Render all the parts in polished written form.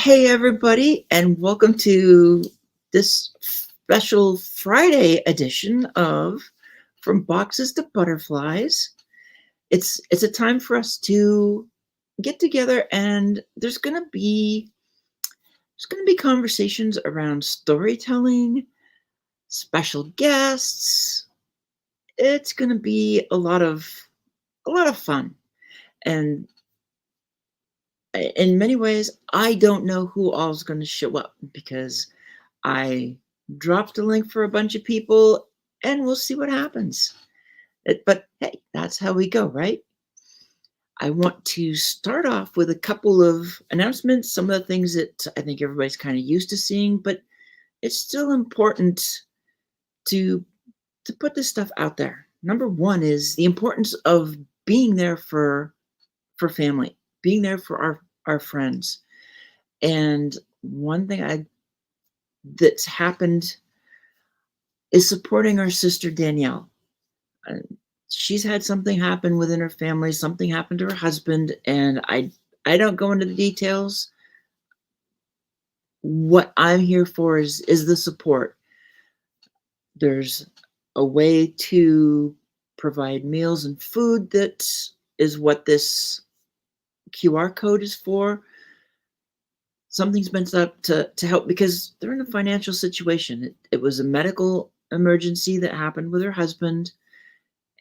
Hey, everybody, and welcome to this special Friday edition of From Boxes to Butterflies. It's a time for us to get together, and there's gonna be conversations around storytelling, special guests. It's gonna be a lot of fun, and in many ways, I don't know who all's going to show up because I dropped a link for a bunch of people and we'll see what happens. But hey, that's how we go, right? I want to start off with a couple of announcements, some of the things that I think everybody's kind of used to seeing, but it's still important to put this stuff out there. Number one is the importance of being there for family, being there for our friends. And one thing that's happened is supporting our sister Danielle. Uh, she's had something happen within her family, something happened to her husband, and I don't go into the details. What I'm here for is the support. There's a way to provide meals and food that is what this QR code is for. Something's been set up to help because they're in a financial situation. It was a medical emergency that happened with her husband.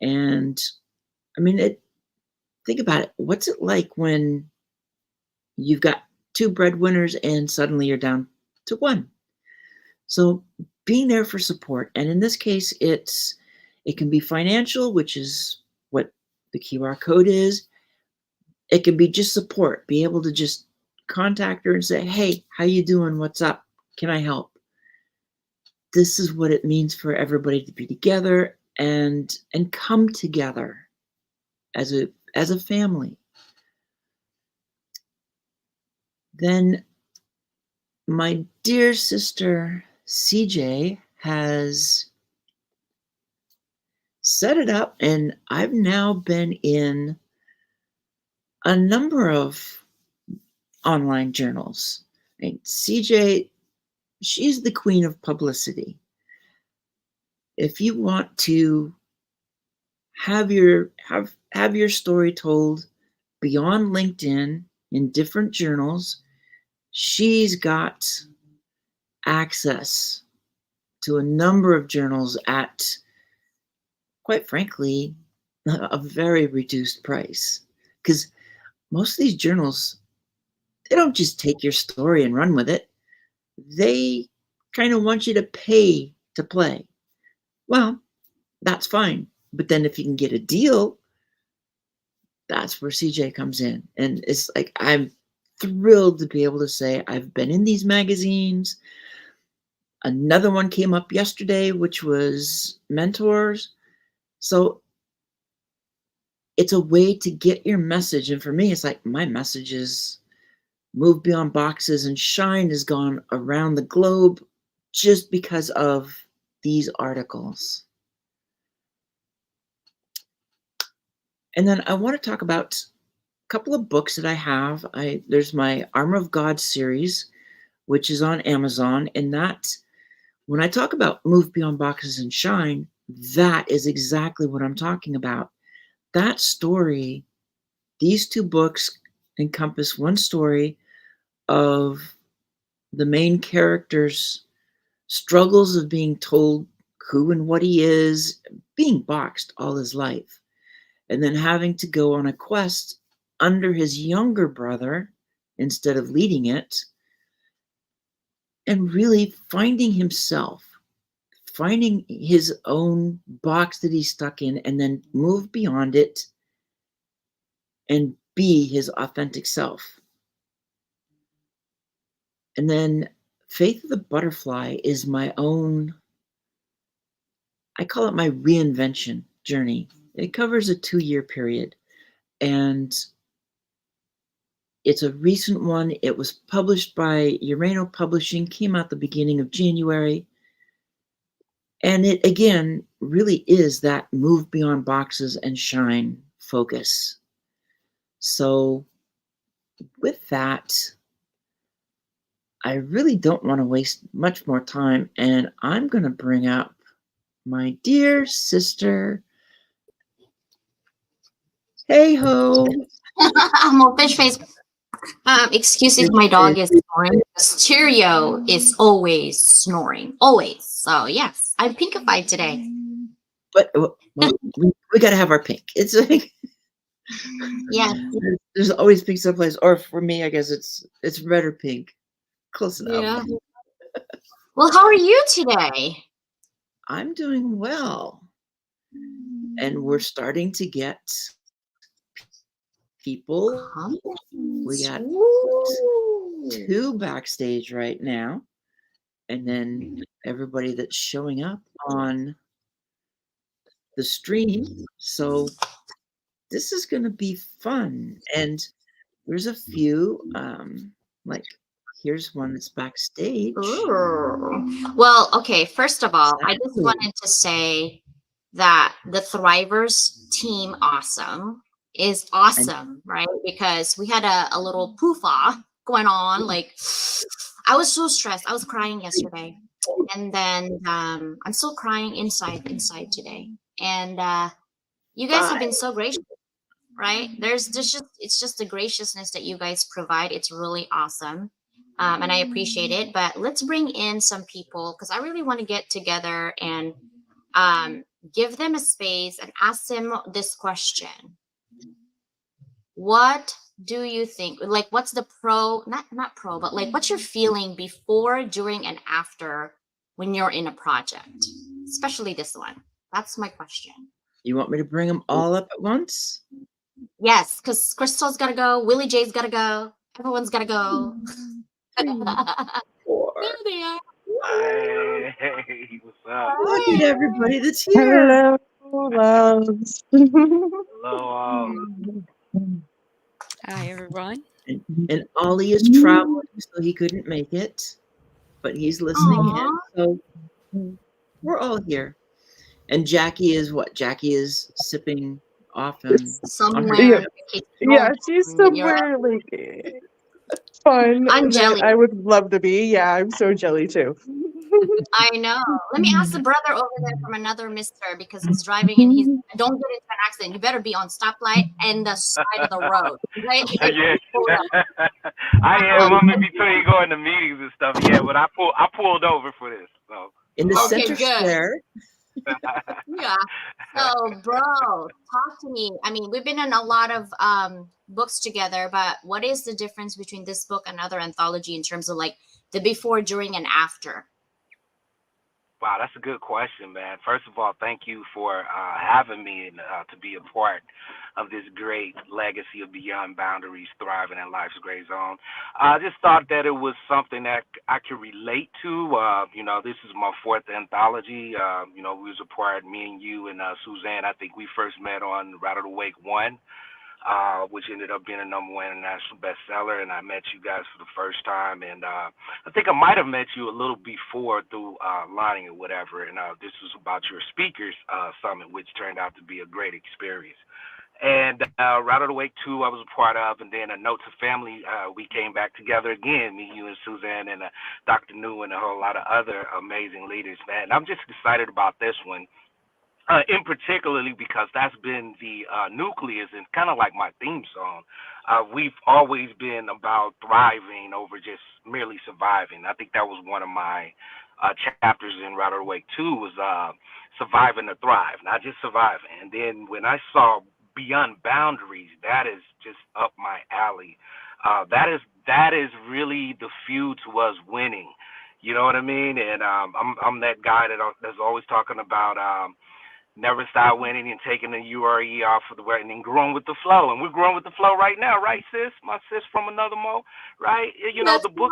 And I mean, think about it. What's it like when you've got two breadwinners and suddenly you're down to one? So being there for support. And in this case, it can be financial, which is what the QR code is. It can be just support, be able to just contact her and say, hey, how you doing? What's up? Can I help? This is what it means for everybody to be together and come together as a family. Then my dear sister CJ has set it up, and I've now been in a number of online journals. And CJ, she's the queen of publicity. If you want to have your story told beyond LinkedIn in different journals, she's got access to a number of journals at, quite frankly, a very reduced price. Because most of these journals, they don't just take your story and run with it. They kind of want you to pay to play. Well, that's fine. But then if you can get a deal, that's where CJ comes in. And it's like, I'm thrilled to be able to say I've been in these magazines. Another one came up yesterday, which was mentors. So it's a way to get your message. And for me, it's like my message is move beyond boxes and shine has gone around the globe just because of these articles. And then I want to talk about a couple of books that I have. There's my Armor of God series, which is on Amazon. And that, when I talk about move beyond boxes and shine, that is exactly what I'm talking about. That story, these two books encompass one story of the main character's struggles of being told who and what he is, being boxed all his life, and then having to go on a quest under his younger brother instead of leading it, and really finding himself, finding his own box that he's stuck in, and then move beyond it and be his authentic self. And then Faith of the Butterfly is my own, I call it my reinvention journey. It covers a 2-year period, and it's a recent one. It was published by Urano Publishing, came out the beginning of January. And it, again, really is that move beyond boxes and shine focus. So with that, I really don't want to waste much more time, and I'm going to bring up my dear sister. Hey ho. More fish face. Excuse if my dog is snoring. Stereo is always snoring, always. So yes, I'm pinkified today. But we got to have our pink. It's like Yeah, there's always pink someplace, or for me, I guess it's red or pink. Close enough. yeah. Well, how are you today? I'm doing well, and we're starting to get people. We got Ooh. 2 backstage right now, and then everybody that's showing up on the stream. So this is going to be fun, and there's a few like here's one that's backstage. Ooh. Well, okay, first of all, I just wanted to say that the Thrivers team awesome is awesome, right? Because we had a little poofa going on. Like, I was so stressed. I was crying yesterday. And then I'm still crying inside today. And you guys have been so gracious, right? There's just it's just the graciousness that you guys provide. It's really awesome. And I appreciate it. But let's bring in some people because I really want to get together and give them a space and ask them this question. What do you think? Like, what's the pro, not pro, but like, what's your feeling before, during, and after when you're in a project? Especially this one. That's my question. You want me to bring them all up at once? Yes, because Crystal's got to go. Willie J's got to go. Everyone's got to go. There they are. Hey, what's up? Look at everybody that's here. Hello, loves. Hello. Hi, everyone. And Ollie is traveling, so he couldn't make it, but he's listening in. So we're all here. And Jackie is what? Jackie is sipping off on Somewhere. Yeah, she's somewhere like fun I'm that jelly. I would love to be. Yeah, I'm so jelly too. I know. Let me ask the brother over there from another mister because he's driving and he's don't get into an accident. You better be on stoplight and the side of the road. Right? Yeah, I am. I'm in between going to meetings and stuff. Yeah, but I pulled over for this. So in the center good. square. Yeah. So, bro, talk to me. I mean, we've been in a lot of books together, but what is the difference between this book and other anthology in terms of like the before, during, and after? Wow, that's a good question, man. First of all, thank you for having me and to be a part of this great legacy of Beyond Boundaries, Thriving in Life's Gray Zone. I just thought that it was something that I could relate to. This is my 4th anthology. We was a part, me and you and Suzanne. I think we first met on Rattle the Wake 1. Which ended up being a #1 international bestseller. And I met you guys for the first time. And I think I might have met you a little before through Lining or whatever. And this was about your speakers summit, which turned out to be a great experience. And Route of the Wake 2, I was a part of. And then a Note to Family, we came back together again, me, you, and Suzanne, and Dr. New, and a whole lot of other amazing leaders, man. And I'm just excited about this one. In particularly because that's been the nucleus and kind of like my theme song. We've always been about thriving over just merely surviving. I think that was one of my chapters in Router Wake 2 was surviving to thrive, not just surviving. And then when I saw Beyond Boundaries, that is just up my alley. That is really the fuel to us winning. You know what I mean? And I'm that guy that's always talking about never stop winning and taking the URE off of the way and then growing with the flow. And we're growing with the flow right now, right, sis? My sis from another mo, right? The book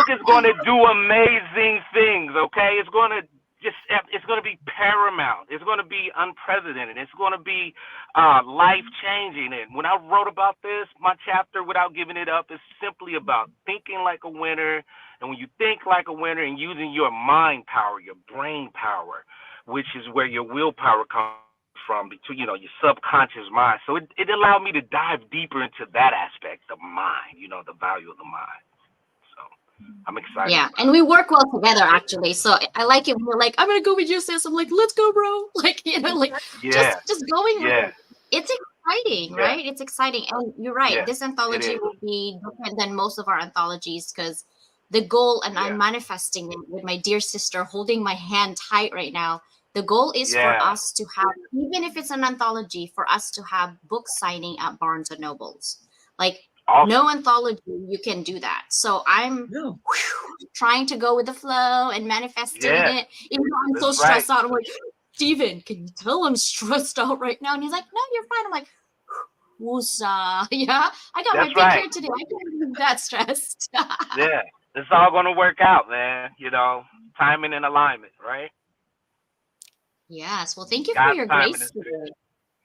is going to do amazing things, okay? It's going to be paramount. It's going to be unprecedented. It's going to be life changing. And when I wrote about this, my chapter, without giving it up, is simply about thinking like a winner. And when you think like a winner and using your mind power, your brain power, which is where your willpower comes from, between your subconscious mind. So it allowed me to dive deeper into that aspect of mind, the value of the mind. So I'm excited. Yeah, and we work well together actually. So I like it. We're like, I'm gonna go with you, sis. I'm like, let's go, bro. Like, like Yeah, just going with yeah, it. It's exciting, yeah, right? It's exciting. And you're right. yeah. This It anthology is. will be different than most of our anthologies because the goal, and I'm Yeah, manifesting it with my dear sister holding my hand tight right now. The goal is for yeah. us to have, even if it's an anthology, for us to have book signing at Barnes and Nobles. Like Awesome. no anthology, you can do that. So I'm No. trying to go with the flow and manifesting Yeah, it. Even though I'm so that's right. stressed out, I'm like, Steven, can you tell I'm stressed out right now? And he's like, no, you're fine. I'm like, woosah. Yeah, I got my That's big right. hair today. I can't be that stressed. Yeah, it's all gonna work out, man. Timing and alignment, right? Yes. Well, thank you for God's your timing grace is good. today.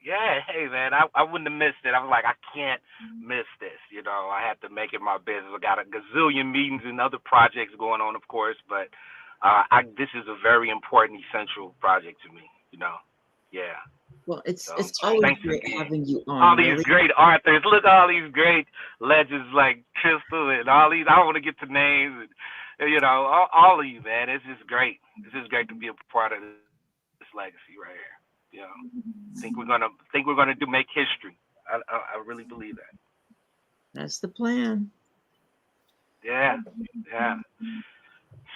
Yeah, hey man, I wouldn't have missed it. I was like, I can't miss this. I had to make it my business. I got a gazillion meetings and other projects going on, of course, but this is a very important, essential project to me. Yeah. Well, it's So always thanks great again. having you All on, these really. great authors. Look, all these great legends like Crystal and all these. I want to get the names and all of you, man. It's just great. It's just great to be a part of this legacy right here. Think we're gonna make history. I really believe that. That's the plan. Yeah, yeah.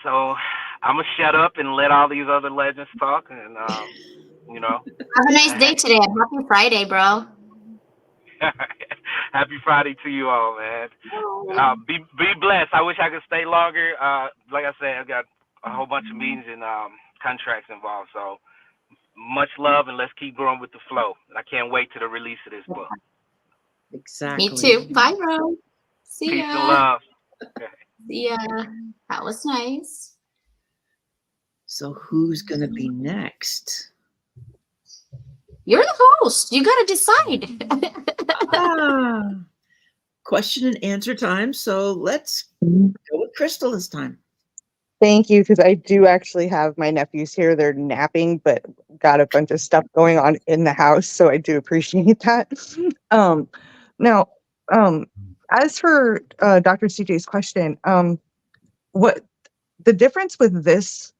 So I'm gonna shut up and let all these other legends talk, and you know, Have a nice day today. Happy Friday, bro. happy Friday to you all, man. Be blessed. I wish I could stay longer. Like I said, I've got a whole bunch of meetings and contracts involved. So much love, and let's keep growing with the flow. I can't wait to the release of this book. Exactly. Me too. Bye, bro. See Peace and ya. love. See ya. That was nice. So who's gonna be next? You're the host. You gotta decide. Question and answer time. So let's go with Crystal this time. Thank you, because I do actually have my nephews here. They're napping, but got a bunch of stuff going on in the house, so I do appreciate that. Now, as for Dr. CJ's question, what the difference with this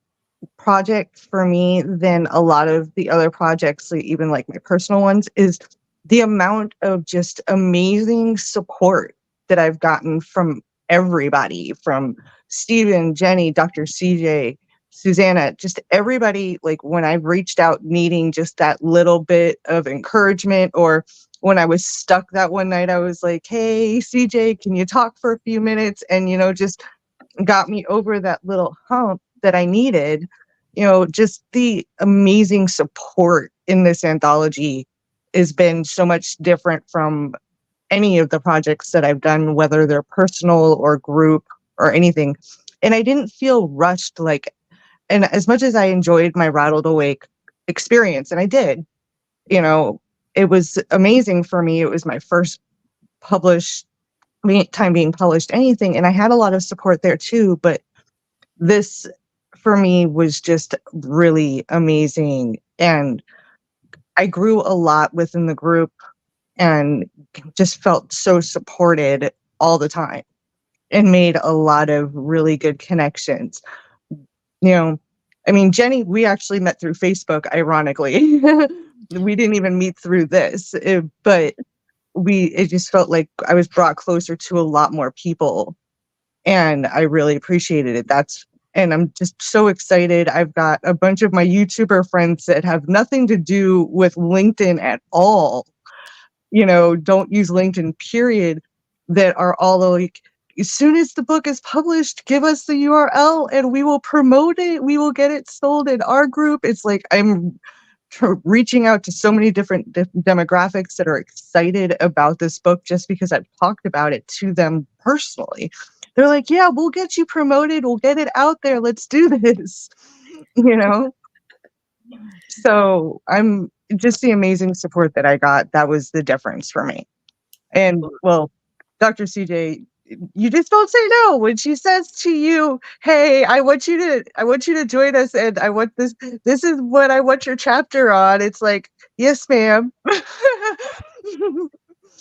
project for me than a lot of the other projects, like even like my personal ones, is the amount of just amazing support that I've gotten from everybody, from Stephen, Jenny, Dr. CJ, Susanna, just everybody. Like when I've reached out needing just that little bit of encouragement, or when I was stuck that one night, I was like, hey, CJ, can you talk for a few minutes? And, just got me over that little hump that I needed. Just the amazing support in this anthology has been so much different from any of the projects that I've done, whether they're personal or group or anything. And I didn't feel rushed, and as much as I enjoyed my Rattled Awake experience, and I did, it was amazing for me. It was my first time being published anything, and I had a lot of support there too, but this for me was just really amazing, and I grew a lot within the group and just felt so supported all the time and made a lot of really good connections. Jenny, we actually met through Facebook, ironically. We didn't even meet through this, but it just felt like I was brought closer to a lot more people, and I really appreciated it. And I'm just so excited. I've got a bunch of my YouTuber friends that have nothing to do with LinkedIn at all, don't use LinkedIn, period, that are all like, as soon as the book is published, give us the URL and we will promote it. We will get it sold in our group. It's like I'm reaching out to so many different demographics that are excited about this book just because I've talked about it to them personally. They're like, yeah, we'll get you promoted. We'll get it out there. Let's do this. So I'm just the amazing support that I got. That was the difference for me. And well, Dr. CJ, you just don't say no when she says to you, hey, I want you to join us, and I want this is what I want your chapter on. It's like, yes, ma'am.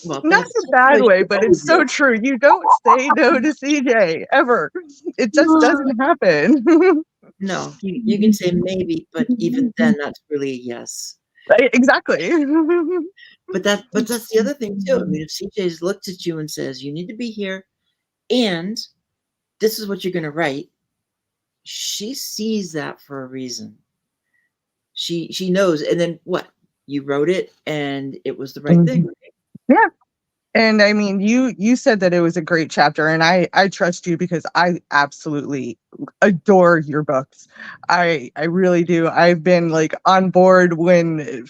Well, Not that's in a just the bad way way, she but always it's so is. true. You don't say no to CJ ever. It just doesn't happen. No, you can say maybe, but even then, that's really a yes. Right, exactly. But that's the other thing too. I mean, if CJ's looked at you and says, you need to be here and this is what you're going to write, she sees that for a reason. She knows. And then what? You wrote it and it was the right thing. Yeah. And I mean, you said that it was a great chapter, and I trust you because I absolutely adore your books. I really do. I've been like on board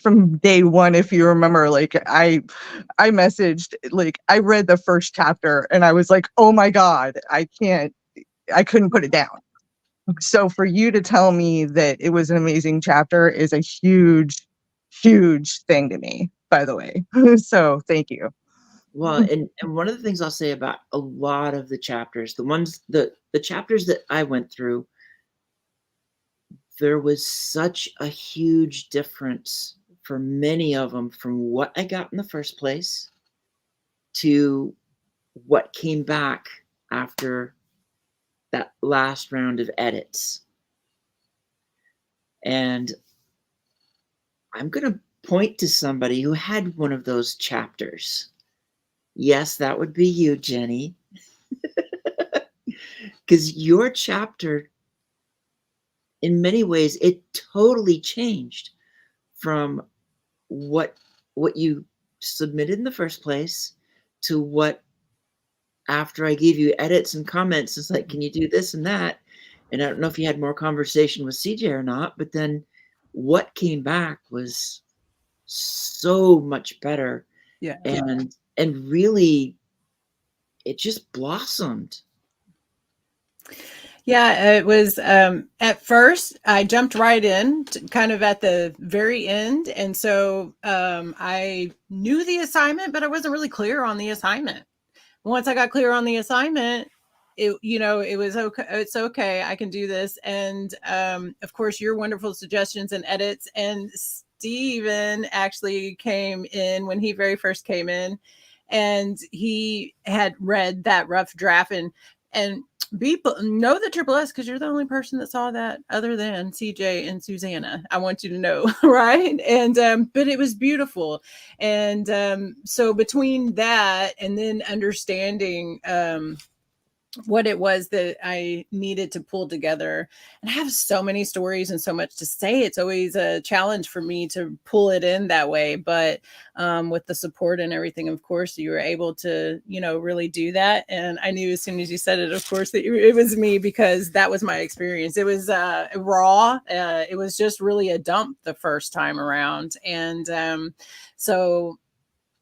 from day one, if you remember. Like I messaged, like I read the first chapter and I was like, oh my God, I couldn't put it down. So for you to tell me that it was an amazing chapter is a huge, huge thing to me, by the way. So thank you. Well, and one of the things I'll say about a lot of the chapters, the chapters that I went through, there was such a huge difference for many of them from what I got in the first place to what came back after that last round of edits. And I'm going to point to somebody who had one of those chapters. Yes, that would be you, Jenny. Because your chapter, in many ways, it totally changed from what you submitted in the first place to what, after I gave you edits and comments, it's like, can you do this and that? And I don't know if you had more conversation with CJ or not, but then what came back was so much better. Yeah. And really, it just blossomed. Yeah, it was at first I jumped right in kind of at the very end. And so I knew the assignment, but I wasn't really clear on the assignment. Once I got clear on the assignment, it was okay. It's okay. I can do this. And of course, your wonderful suggestions and edits. And Steven actually came in when he very first came in, and he had read that rough draft and know that you're blessed because you're the only person that saw that other than CJ and Susanna. I want you to know, right? And but it was beautiful. And so between that and then understanding what it was that I needed to pull together. And I have so many stories and so much to say. It's always a challenge for me to pull it in that way. But with the support and everything, of course, you were able to, really do that. And I knew as soon as you said it, of course, that it was me, because that was my experience. It was raw. It was just really a dump the first time around. And so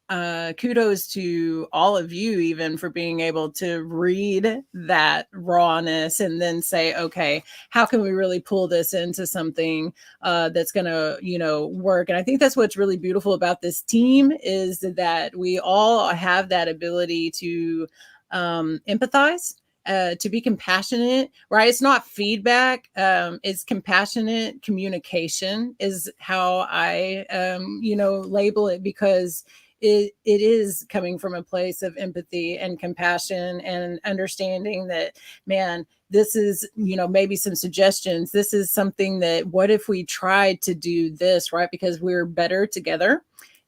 kudos to all of you, even for being able to read that rawness and then say, okay, how can we really pull this into something that's going to, work? And I think that's what's really beautiful about this team, is that we all have that ability to empathize. To be compassionate, right? It's not feedback. It's compassionate communication is how I, label it, because it is coming from a place of empathy and compassion and understanding that, man, this is, maybe some suggestions. This is something that, what if we tried to do this, right? Because we're better together.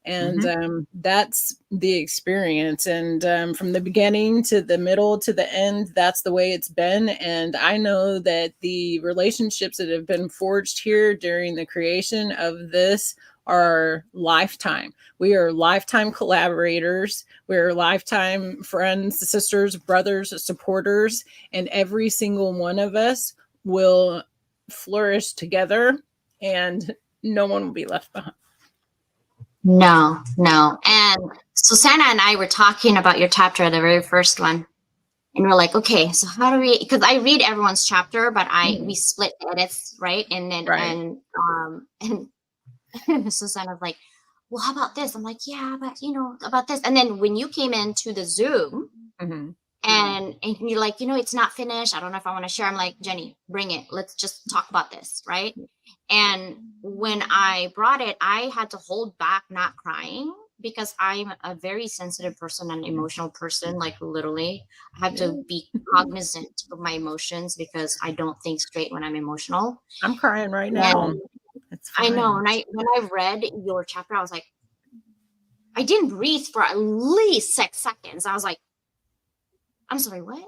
And that's the experience. And from the beginning to the middle to the end, that's the way it's been. And I know that the relationships that have been forged here during the creation of this are lifetime. We are lifetime collaborators. We're lifetime friends, sisters, brothers, supporters, and every single one of us will flourish together, and no one will be left behind. No. And Susanna and I were talking about your chapter, the very first one. And we're like, okay, so how do we, because I read everyone's chapter, but we split edits, right? And then, right. and Susanna's like, well, how about this? I'm like, yeah, but about this. And then when you came into the Zoom and you're like, it's not finished. I don't know if I want to share. I'm like, Jenny, bring it. Let's just talk about this. Right. And when I brought it, I had to hold back not crying, because I'm a very sensitive person and emotional person, like literally, I have to be cognizant of my emotions because I don't think straight when I'm emotional. I'm crying right now. And It's I know. fine. And when I read your chapter, I was like, I didn't breathe for at least 6 seconds. I was like, I'm sorry, what?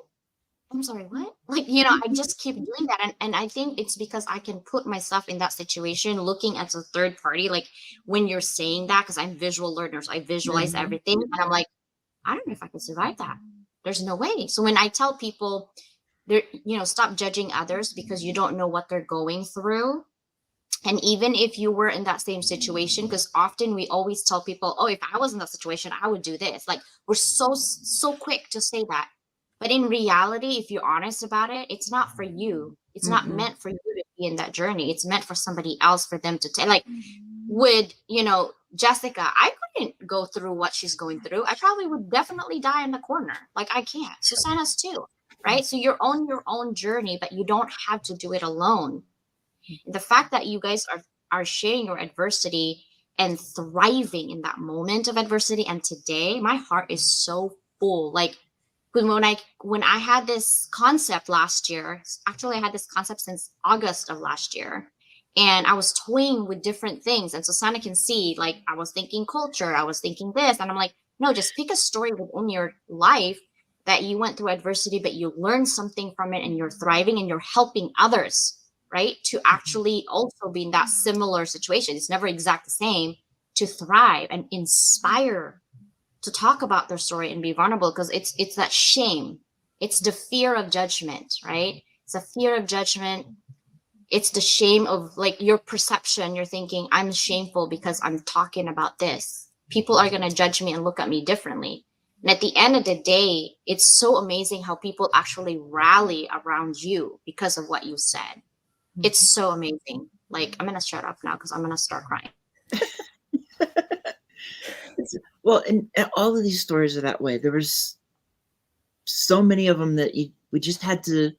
I'm sorry, what? Like, I just keep doing that. And I think it's because I can put myself in that situation looking at a third party. Like when you're saying that, because I'm visual learners, I visualize everything. And I'm like, I don't know if I can survive that. There's no way. So when I tell people, stop judging others because you don't know what they're going through. And even if you were in that same situation, because often we always tell people, oh, if I was in that situation, I would do this. Like we're so quick to say that. But in reality, if you're honest about it, it's not for you. It's not meant for you to be in that journey. It's meant for somebody else, for them to take. Like with, Jessica, I couldn't go through what she's going through. I probably would definitely die in the corner. Like I can't. Susanna's too, right? So you're on your own journey, but you don't have to do it alone. The fact that you guys are sharing your adversity and thriving in that moment of adversity, and today my heart is so full. Like when I had this concept last year, actually I had this concept since August of last year, and I was toying with different things. And Susanna can see, like, I was thinking culture, I was thinking this, and I'm like, no, just pick a story within your life that you went through adversity, but you learned something from it and you're thriving and you're helping others, right? To actually also be in that similar situation. It's never exact the same, to thrive and inspire to talk about their story and be vulnerable, because it's that shame. It's the fear of judgment, right? It's a fear of judgment. It's the shame of like your perception. You're thinking, I'm shameful because I'm talking about this. People are going to judge me and look at me differently. And at the end of the day, it's so amazing how people actually rally around you because of what you said. It's so amazing. Like, I'm going to shut up now because I'm going to start crying. Well, and all of these stories are that way. There was so many of them that we just had to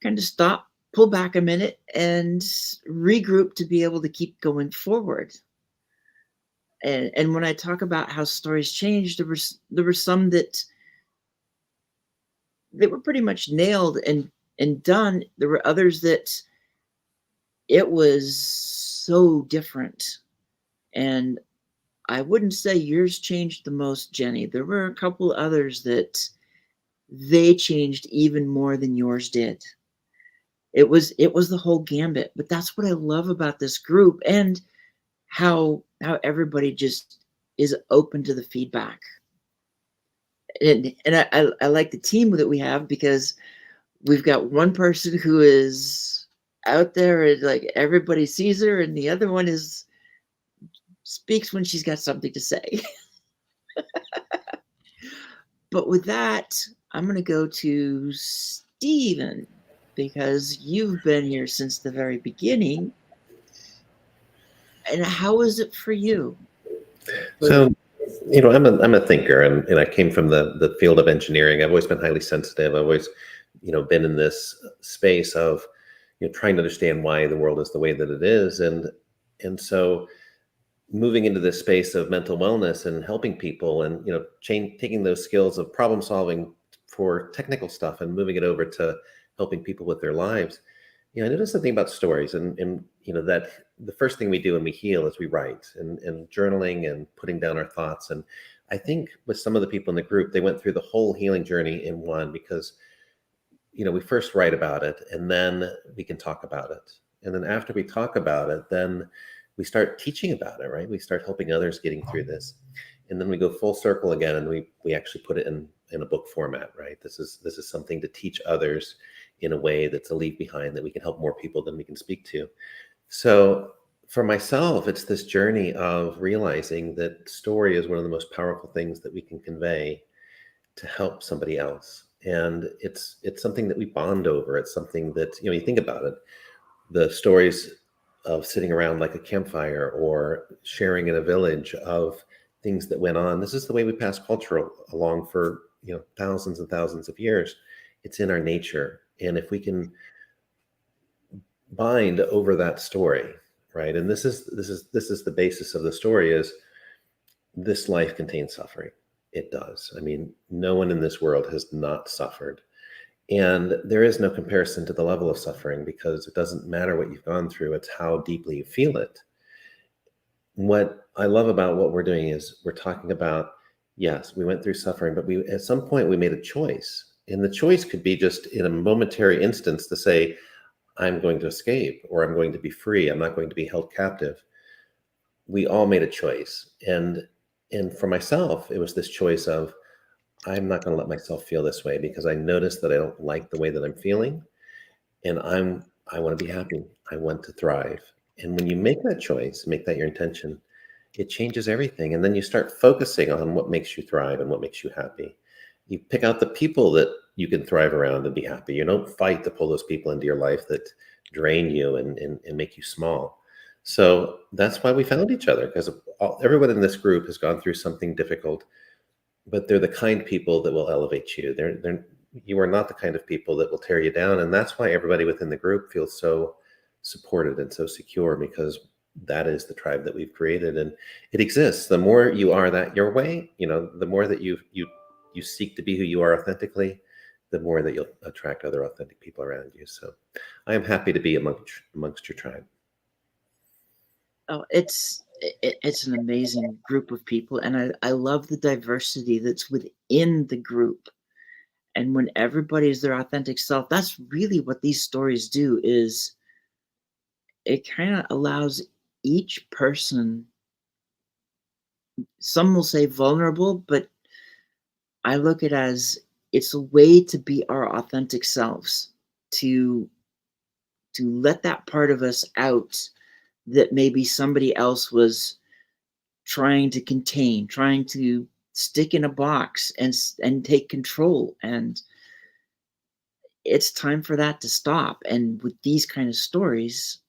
kind of stop, pull back a minute, and regroup to be able to keep going forward. And when I talk about how stories change, there were some that were pretty much nailed and done. There were others that it was so different. And I wouldn't say yours changed the most, Jenny. There were a couple others that they changed even more than yours did. It was the whole gambit. But that's what I love about this group, and how everybody just is open to the feedback. And I like the team that we have, because we've got one person who is out there and like everybody sees her, and the other one speaks when she's got something to say. But with that, I'm going to go to Stephen, because you've been here since the very beginning. And how is it for you? So, I'm a thinker, and I came from the field of engineering. I've always been highly sensitive. I've always, been in this space of, trying to understand why the world is the way that it is. And so moving into this space of mental wellness and helping people, and, taking those skills of problem solving for technical stuff and moving it over to helping people with their lives. I noticed something about stories, and that the first thing we do when we heal is we write, and journaling and putting down our thoughts. And I think with some of the people in the group, they went through the whole healing journey in one, because, we first write about it, and then we can talk about it. And then after we talk about it, then we start teaching about it, right? We start helping others getting through this. And then we go full circle again, and we actually put it in a book format, right? This is something to teach others in a way that's a leave behind, that we can help more people than we can speak to. So for myself, it's this journey of realizing that story is one of the most powerful things that we can convey to help somebody else. And it's something that we bond over. It's something that, you think about it, the stories of sitting around like a campfire or sharing in a village of things that went on. This is the way we pass culture along for, thousands and thousands of years. It's in our nature. And if we can bind over that story, right? And this is the basis of the story, is this life contains suffering. It does. I mean, no one in this world has not suffered. And there is no comparison to the level of suffering, because it doesn't matter what you've gone through, it's how deeply you feel it. What I love about what we're doing is we're talking about, yes, we went through suffering, but we, at some point, we made a choice. And the choice could be just in a momentary instance to say, I'm going to escape, or I'm going to be free. I'm not going to be held captive. We all made a choice. And for myself, it was this choice of, I'm not going to let myself feel this way, because I noticed that I don't like the way that I'm feeling. And I want to be happy. I want to thrive. And when you make that choice, make that your intention, it changes everything. And then you start focusing on what makes you thrive and what makes you happy. You pick out the people that you can thrive around and be happy. You don't fight to pull those people into your life that drain you and make you small. So that's why we found each other, because everyone in this group has gone through something difficult, but they're the kind people that will elevate you. You are not the kind of people that will tear you down. And that's why everybody within the group feels so supported and so secure, because that is the tribe that we've created, and it exists. The more you are that your way, the more that you seek to be who you are authentically, the more that you'll attract other authentic people around you. So I am happy to be amongst your tribe. Oh, it's an amazing group of people, and I love the diversity that's within the group. And when everybody is their authentic self, that's really what these stories do. Is it kind of allows each person, some will say vulnerable, but I look at it as it's a way to be our authentic selves, to let that part of us out that maybe somebody else was trying to contain, trying to stick in a box and take control. And it's time for that to stop. And with these kind of stories,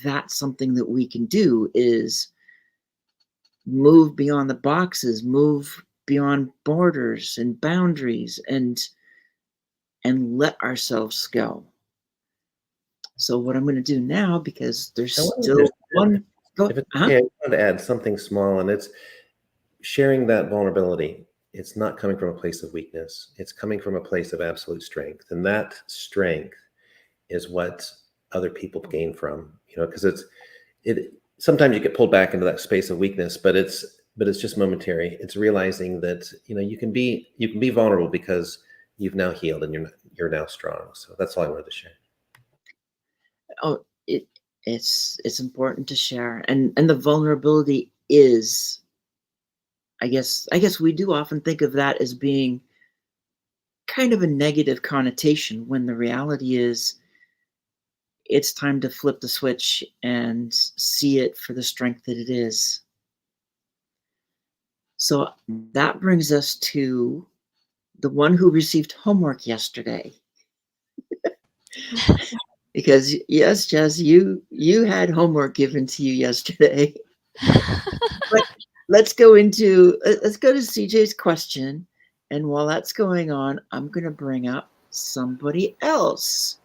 that's something that we can do, is move beyond the boxes, move beyond borders and boundaries, and let ourselves go. So what I'm going to do now, because there's still one. If it's okay, I wanted to add something small, and it's sharing that vulnerability. It's not coming from a place of weakness. It's coming from a place of absolute strength. And that strength is what other people gain from, because sometimes you get pulled back into that space of weakness, but it's just momentary. It's realizing that, you can be vulnerable because you've now healed and you're now strong. So that's all I wanted to share. Oh, it's important to share, and the vulnerability is, I guess we do often think of that as being kind of a negative connotation, when the reality is it's time to flip the switch and see it for the strength that it is. So that brings us to the one who received homework yesterday. Because yes, Jess, you had homework given to you yesterday. But let's go to CJ's question, and while that's going on, I'm going to bring up somebody else.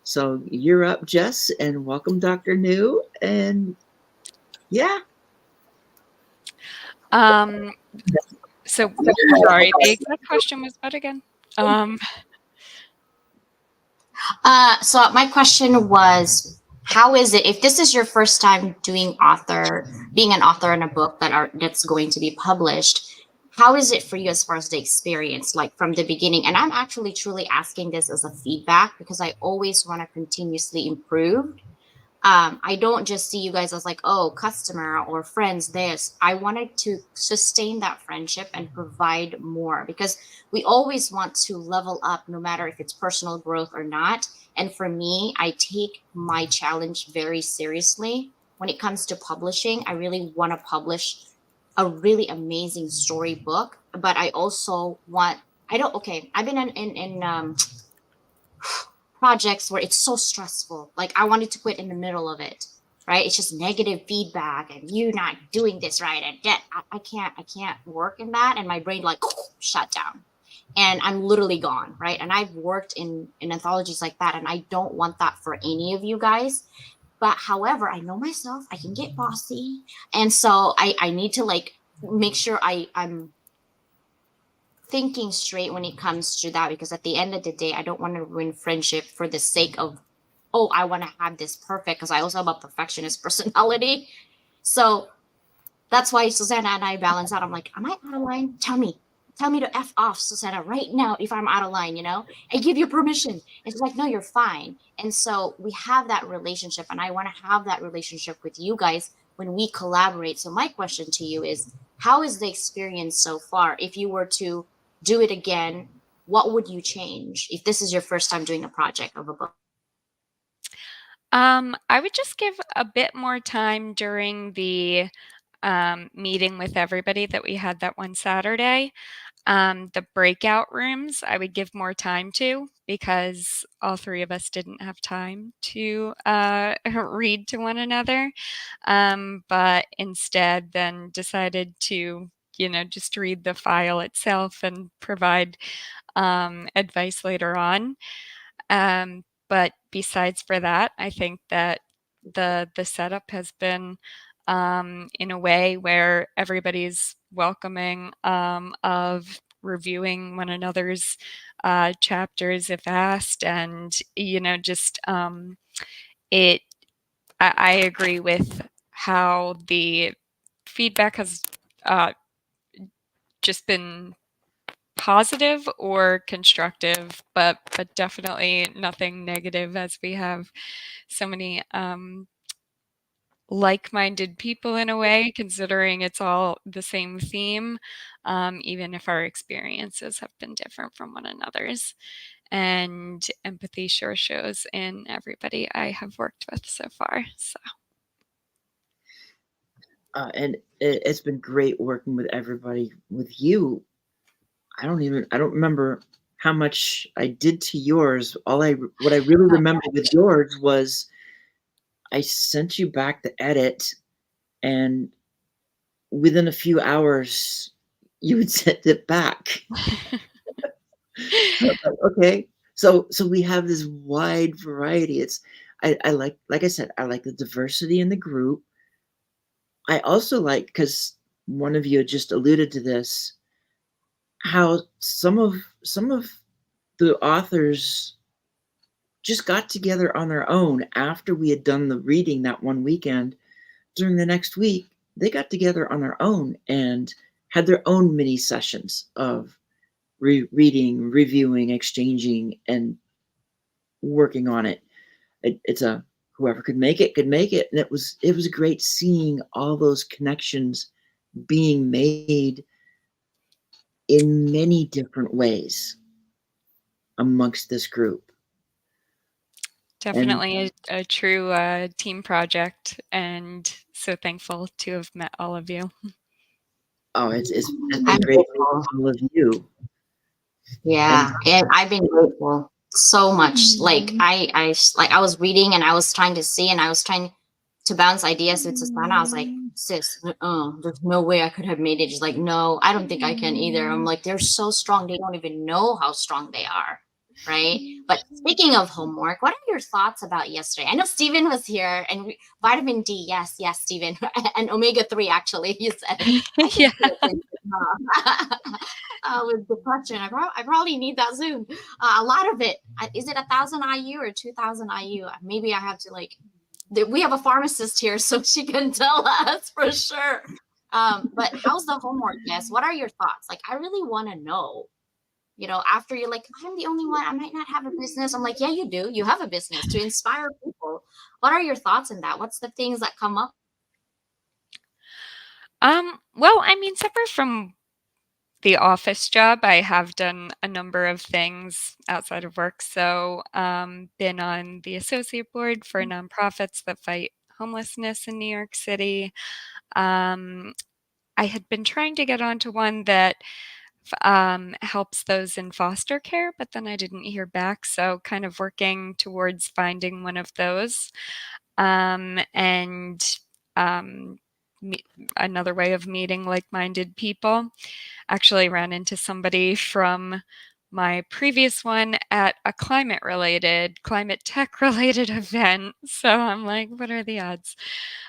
So you're up, Jess, and welcome, Dr. New, and yeah. So sorry, the exact question was what again? So my question was, how is it, if this is your first time being an author in a book that's going to be published, how is it for you as far as the experience, like from the beginning? And I'm actually truly asking this as a feedback, because I always want to continuously improve. I don't just see you guys as like, oh, customer or friends, I wanted to sustain that friendship and provide more, because we always want to level up, no matter if it's personal growth or not. And for me, I take my challenge very seriously. When it comes to publishing, I really want to publish a really amazing storybook, but I also want, I've been in projects where it's so stressful. Like I wanted to quit in the middle of it, right? It's just negative feedback and you not doing this right. And I can't work in that. And my brain like shut down and I'm literally gone, right? And I've worked in anthologies like that, and I don't want that for any of you guys. But however, I know myself, I can get bossy. And so I need to like make sure I'm thinking straight when it comes to that, because at the end of the day, I don't want to ruin friendship for the sake of, oh, I want to have this perfect, because I also have a perfectionist personality. So that's why Susanna and I balance out. I'm like, am I out of line? Tell me. Tell me to F off, Susanna, right now if I'm out of line, you know? I give you permission. And she's like, no, you're fine. And so we have that relationship, and I want to have that relationship with you guys when we collaborate. So my question to you is, how is the experience so far? If you were to do it again, what would you change if this is your first time doing a project of a book? I would just give a bit more time during the meeting with everybody that we had that one Saturday. The breakout rooms, I would give more time to, because all three of us didn't have time to read to one another. But instead then decided to, just read the file itself and provide advice later on. But besides for that, I think that the setup has been in a way where everybody's welcoming of reviewing one another's chapters if asked, and just it. I agree with how the feedback has just been positive or constructive, but definitely nothing negative, as we have so many like-minded people in a way, considering it's all the same theme, even if our experiences have been different from one another's. And empathy sure shows in everybody I have worked with so far. So. And it's been great working with everybody. With you, I don't remember how much I did to yours. What I really remember with yours was I sent you back the edit, and within a few hours, you had sent it back. Okay, so we have this wide variety. I like I said, I like the diversity in the group. I also like, because one of you just alluded to this, how some of the authors just got together on their own after we had done the reading that one weekend. During the next week, they got together on their own and had their own mini sessions of reading, reviewing, exchanging, and working on it. It's a whoever could make it, and it was great seeing all those connections being made in many different ways amongst this group. Definitely a true team project, and so thankful to have met all of you. Oh, it's been great meeting all of you. Yeah, and I've been grateful so much. Like I was reading and I was trying to see, and I was trying to bounce ideas with Susanna. I was like, sis, there's no way I could have made it. She's like, no, I don't think I can either. I'm like, they're so strong. They don't even know how strong they are. Right. But speaking of homework, what are your thoughts about yesterday? I know Stephen was here, and vitamin D. Yes, Stephen. And omega-3, actually, you said. Yeah. With depression, I probably need that soon. A lot of it. Is it 1,000 IU or 2,000 IU? Maybe I have to we have a pharmacist here, so she can tell us for sure. But how's the homework? Yes. What are your thoughts? Like, I really want to know. After you're like, I'm the only one, I might not have a business. I'm like, yeah, you do. You have a business to inspire people. What are your thoughts on that? What's the things that come up? Well, I mean, separate from the office job, I have done a number of things outside of work. So, been on the associate board for nonprofits that fight homelessness in New York City. I had been trying to get onto one that helps those in foster care, but then I didn't hear back. So kind of working towards finding one of those. And another way of meeting like-minded people. Actually ran into somebody from my previous one at a climate tech related event. So I'm like, what are the odds?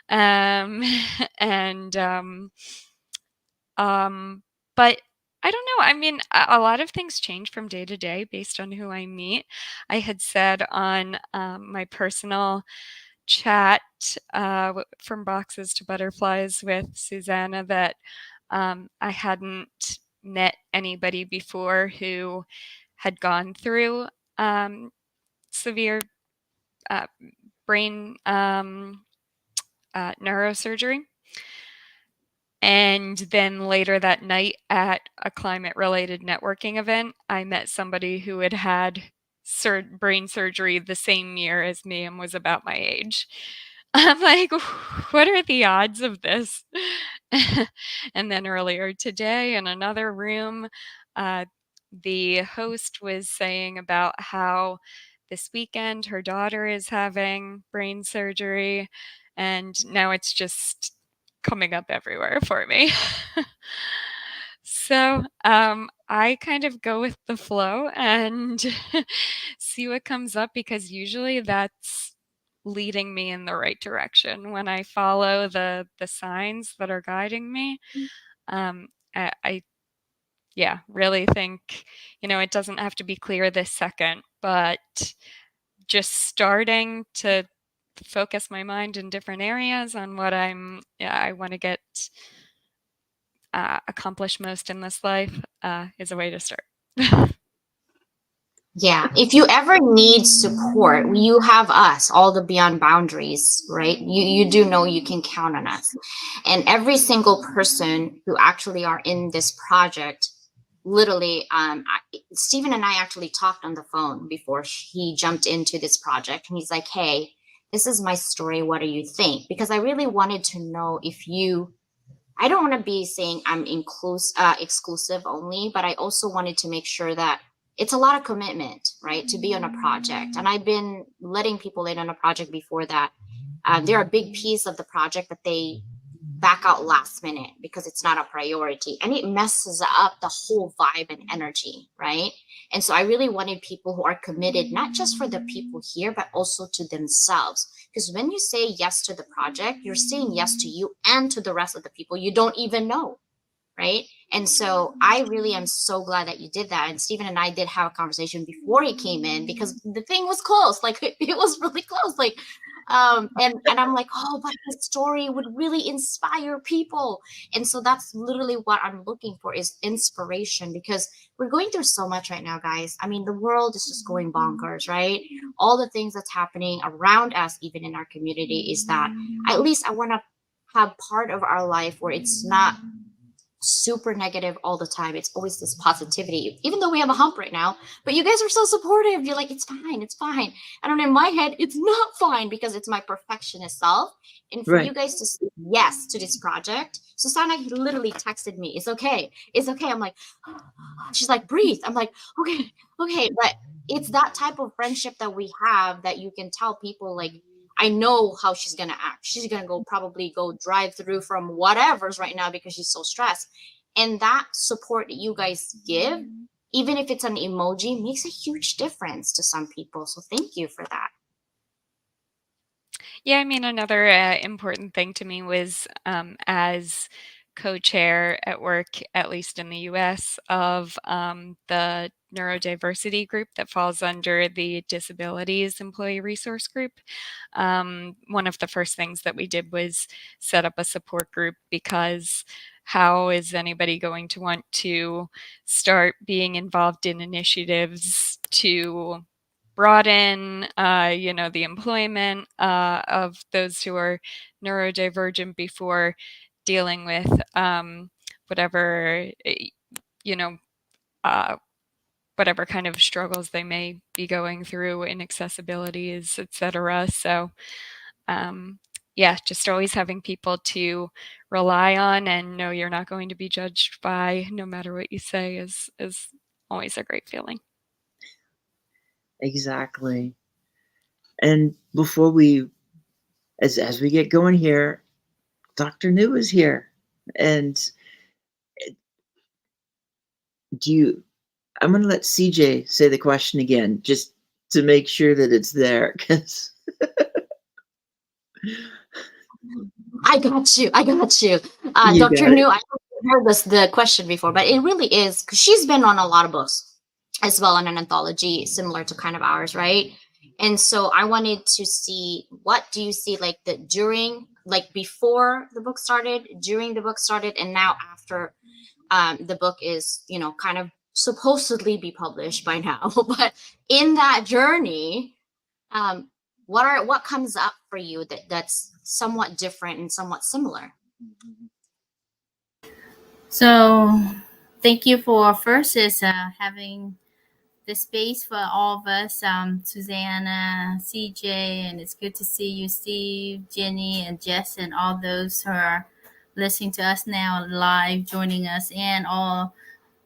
And But I don't know. I mean, a lot of things change from day to day based on who I meet. I had said on my personal chat from boxes to butterflies with Susanna that I hadn't met anybody before who had gone through severe uh, brain neurosurgery. And then later that night at a climate-related networking event, I met somebody who had had brain surgery the same year as me and was about my age. I'm like, what are the odds of this? And then earlier today in another room, the host was saying about how this weekend her daughter is having brain surgery, and now it's just coming up everywhere for me. So I kind of go with the flow and see what comes up, because usually that's leading me in the right direction. When I follow the signs that are guiding me, I yeah, really think, it doesn't have to be clear this second, but just starting to focus my mind in different areas on what I want to get accomplish most in this life is a way to start. Yeah, if you ever need support, you have us, all the Beyond Boundaries, right? You do know you can count on us. And every single person who actually are in this project, literally, Stephen and I actually talked on the phone before he jumped into this project. And he's like, hey, this is my story. What do you think? Because I really wanted to know if I don't want to be saying I'm exclusive only, but I also wanted to make sure that it's a lot of commitment, right, to be on a project. And I've been letting people in on a project before that. They're a big piece of the project, but they back out last minute because it's not a priority, and it messes up the whole vibe and energy, right? And so I really wanted people who are committed, not just for the people here, but also to themselves. Because when you say yes to the project, you're saying yes to you and to the rest of the people you don't even know, right? And so I really am so glad that you did that. And Stephen and I did have a conversation before he came in, because the thing was close. Like, it was really close. Like, and I'm like, oh, but the story would really inspire people. And so that's literally what I'm looking for, is inspiration, because we're going through so much right now, guys. I mean, the world is just going bonkers, right? All the things that's happening around us, even in our community, is that at least I want to have part of our life where it's not super negative all the time. It's always this positivity, even though we have a hump right now. But you guys are so supportive. You're like, it's fine, it's fine. I don't know, in my head, it's not fine, because it's my perfectionist self. And for you guys to say yes to this project, Susanna literally texted me, it's okay, it's okay. I'm like, she's like, breathe. I'm like, okay. But it's that type of friendship that we have, that you can tell people, like, I know how she's going to act. She's going to probably go drive through from whatever's right now because she's so stressed. And that support that you guys give, even if it's an emoji, makes a huge difference to some people. So thank you for that. Yeah, I mean, another important thing to me was as co-chair at work, at least in the US, of the neurodiversity group that falls under the disabilities employee resource group. One of the first things that we did was set up a support group, because how is anybody going to want to start being involved in initiatives to broaden, the employment of those who are neurodivergent before dealing with whatever, you know, whatever kind of struggles they may be going through, inaccessibilities, etc. So, yeah, just always having people to rely on and know you're not going to be judged by, no matter what you say, is always a great feeling. Exactly. And before we, as we get going here, Dr. New is here. And I'm going to let CJ say the question again, just to make sure that it's there, because I got you. You Dr. got New, it. I heard the question before, but it really is because she's been on a lot of books as well in an anthology similar to kind of ours, right? And so I wanted to see, what do you see like the during, like before the book started, during the book started, and now after the book is, you know, kind of supposedly be published by now. But in that journey, what comes up for you that's somewhat different and somewhat similar? So thank you for first is having the space for all of us, Susanna, CJ, and it's good to see you, Steve, Jenny, and Jess, and all those who are listening to us now live, joining us, and all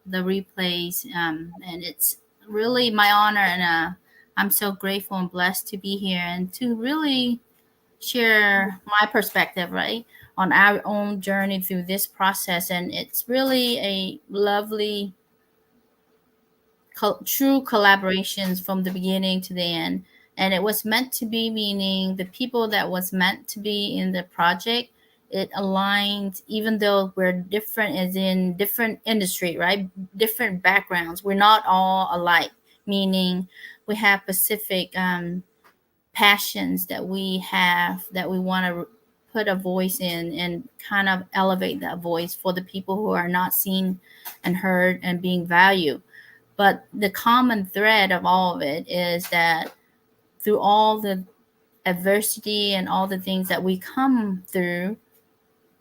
the replays. And it's really my honor, and I'm so grateful and blessed to be here and to really share my perspective, right, on our own journey through this process. And it's really a lovely true collaborations from the beginning to the end, and it was meant to be, meaning the people that was meant to be in the project, it aligned, even though we're different as in different industry, right, different backgrounds, we're not all alike, meaning we have specific passions that we have that we want to put a voice in and kind of elevate that voice for the people who are not seen and heard and being valued. But the common thread of all of it is that through all the adversity and all the things that we come through,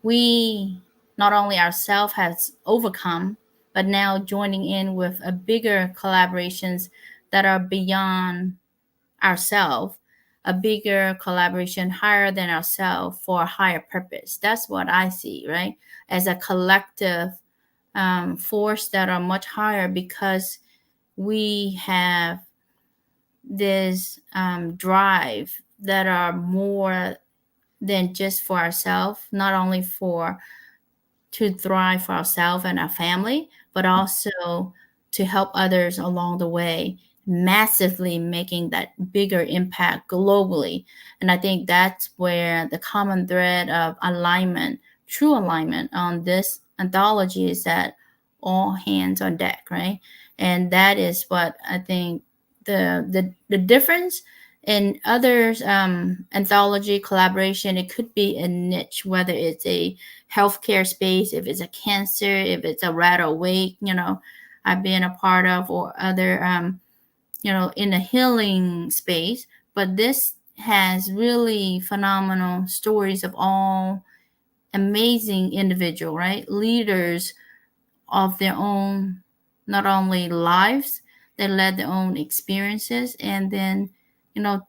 we not only ourselves has overcome, but now joining in with a bigger collaborations that are beyond ourselves, a bigger collaboration higher than ourselves for a higher purpose. That's what I see, right? As a collective force that are much higher, because we have this drive that are more than just for ourselves, not only for to thrive for ourselves and our family, but also to help others along the way, massively making that bigger impact globally. And I think that's where the common thread of alignment, true alignment on this anthology is, that all hands on deck, right? And that is what I think the difference in others anthology collaboration. It could be a niche, whether it's a healthcare space, if it's a cancer, if it's a rat awake, I've been a part of, or other in the healing space. But this has really phenomenal stories of all amazing individual, right, leaders of their own, not only lives, they led their own experiences, and then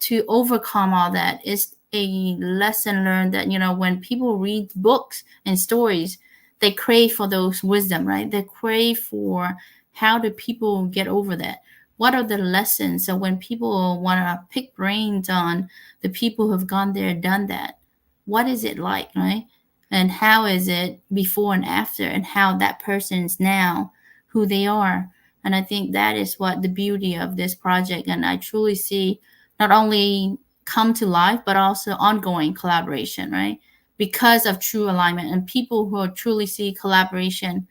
to overcome all that is a lesson learned, that when people read books and stories, they crave for those wisdom, right? They crave for, how do people get over that? What are the lessons? So when people want to pick brains on the people who have gone there, done that, what is it like, right? And how is it before and after, and how that person is now who they are. And I think that is what the beauty of this project, and I truly see not only come to life, but also ongoing collaboration, right? Because of true alignment, and people who truly see collaboration,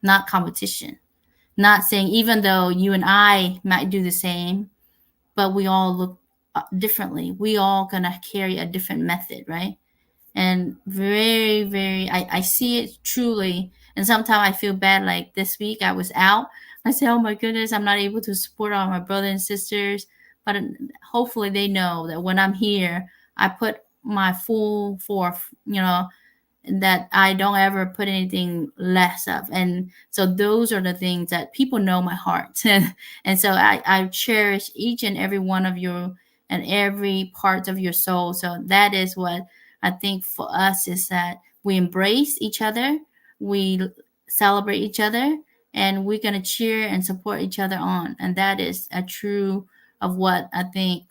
not competition, not saying, even though you and I might do the same, but we all look differently. We all gonna carry a different method, right? And very, very, I see it truly. And sometimes I feel bad, like this week I was out, I said, oh my goodness, I'm not able to support all my brothers and sisters, but hopefully they know that when I'm here, I put my full forth, that I don't ever put anything less of. And so those are the things that people know my heart. And so I cherish each and every one of you and every part of your soul. So that is what I think for us, is that we embrace each other, we celebrate each other, and we're going to cheer and support each other on. And that is a true of what I think,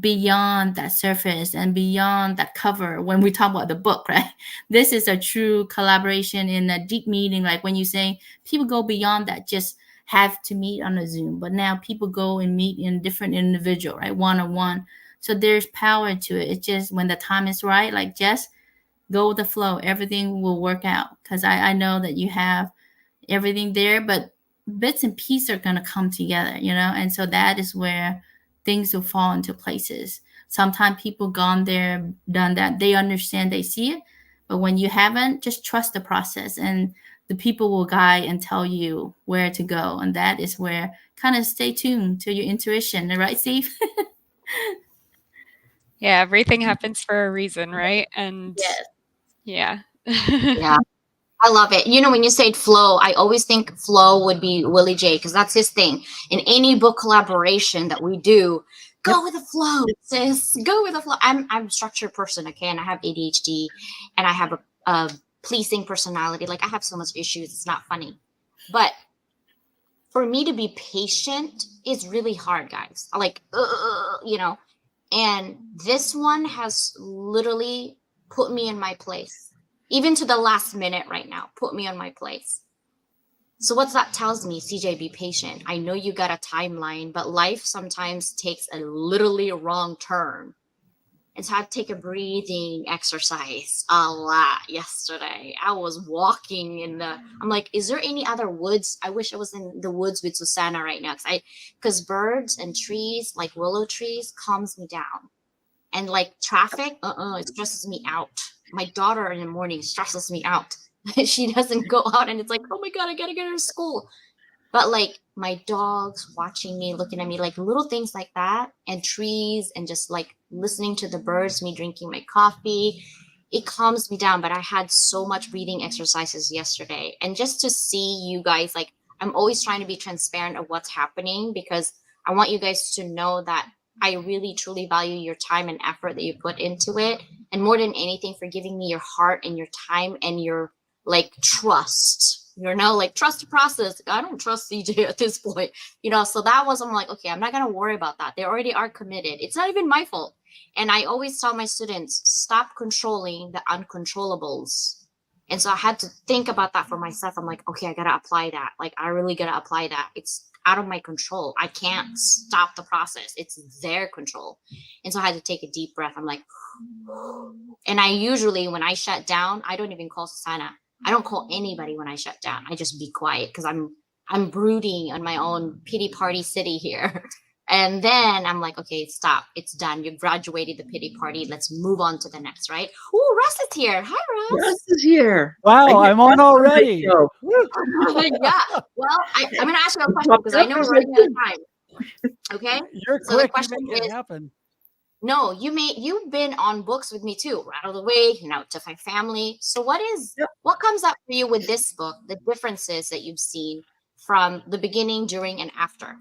beyond that surface and beyond that cover, when we talk about the book, right? This is a true collaboration in a deep meeting. Like when you say people go beyond that, just have to meet on a Zoom, but now people go and meet in different individual, right? One-on-one. So there's power to it. It's just when the time is right, like Jess, go with the flow. Everything will work out, because I know that you have everything there, but bits and pieces are going to come together, you know? And so that is where things will fall into places. Sometimes people gone there, done that, they understand, they see it. But when you haven't, just trust the process, and the people will guide and tell you where to go. And that is where kind of stay tuned to your intuition, right, Steve? Yeah, everything happens for a reason, right? And Yes. yeah. Yeah. I love it. You know, when you say flow, I always think flow would be Willie J, because that's his thing. In any book collaboration that we do, go with the flow, sis. Go with the flow. I'm a structured person, okay, and I have ADHD, and I have a pleasing personality. Like, I have so much issues. It's not funny, but for me to be patient is really hard, guys. Like, you know, and this one has literally put me in my place, even to the last minute right now, put me on my place. So what that tells me, CJ, be patient. I know you got a timeline, but life sometimes takes a literally wrong turn. And so I had to take a breathing exercise a lot yesterday. I was walking I'm like, is there any other woods? I wish I was in the woods with Susanna right now. Because birds and trees, like willow trees, calms me down. And like traffic, it stresses me out. My daughter in the morning stresses me out. She doesn't go out, and it's like, oh my God, I gotta get her to school. But like my dogs watching me, looking at me, like little things like that, and trees, and just like listening to the birds, me drinking my coffee, it calms me down. But I had so much breathing exercises yesterday. And just to see you guys, like, I'm always trying to be transparent of what's happening, because I want you guys to know that I really truly value your time and effort that you put into it. And more than anything, for giving me your heart and your time and your like trust, you know, like trust the process. I don't trust CJ at this point, you know. So that was, I'm like, okay, I'm not going to worry about that. They already are committed. It's not even my fault. And I always tell my students, stop controlling the uncontrollables. And so I had to think about that for myself. I'm like, okay, I got to apply that. Like, I really got to apply that. It's out of my control. I can't stop the process. It's their control. And so I had to take a deep breath. I'm like, and I usually, when I shut down, I don't even call Susanna. I don't call anybody when I shut down. I just be quiet, because I'm brooding on my own pity party city here. And then I'm like, okay, stop. It's done. You graduated the pity party. Let's move on to the next, right? Oh, Russ is here. Hi, Russ. Russ is here. Wow, I'm on already. Yeah. Well, I'm going to ask you a question, because I know we're running out of time. Okay. You're So the quick. question You make it is, happen. no, you've been on books with me too, right out of the way, you know, to my family. So what comes up for you with this book, the differences that you've seen from the beginning, during, and after?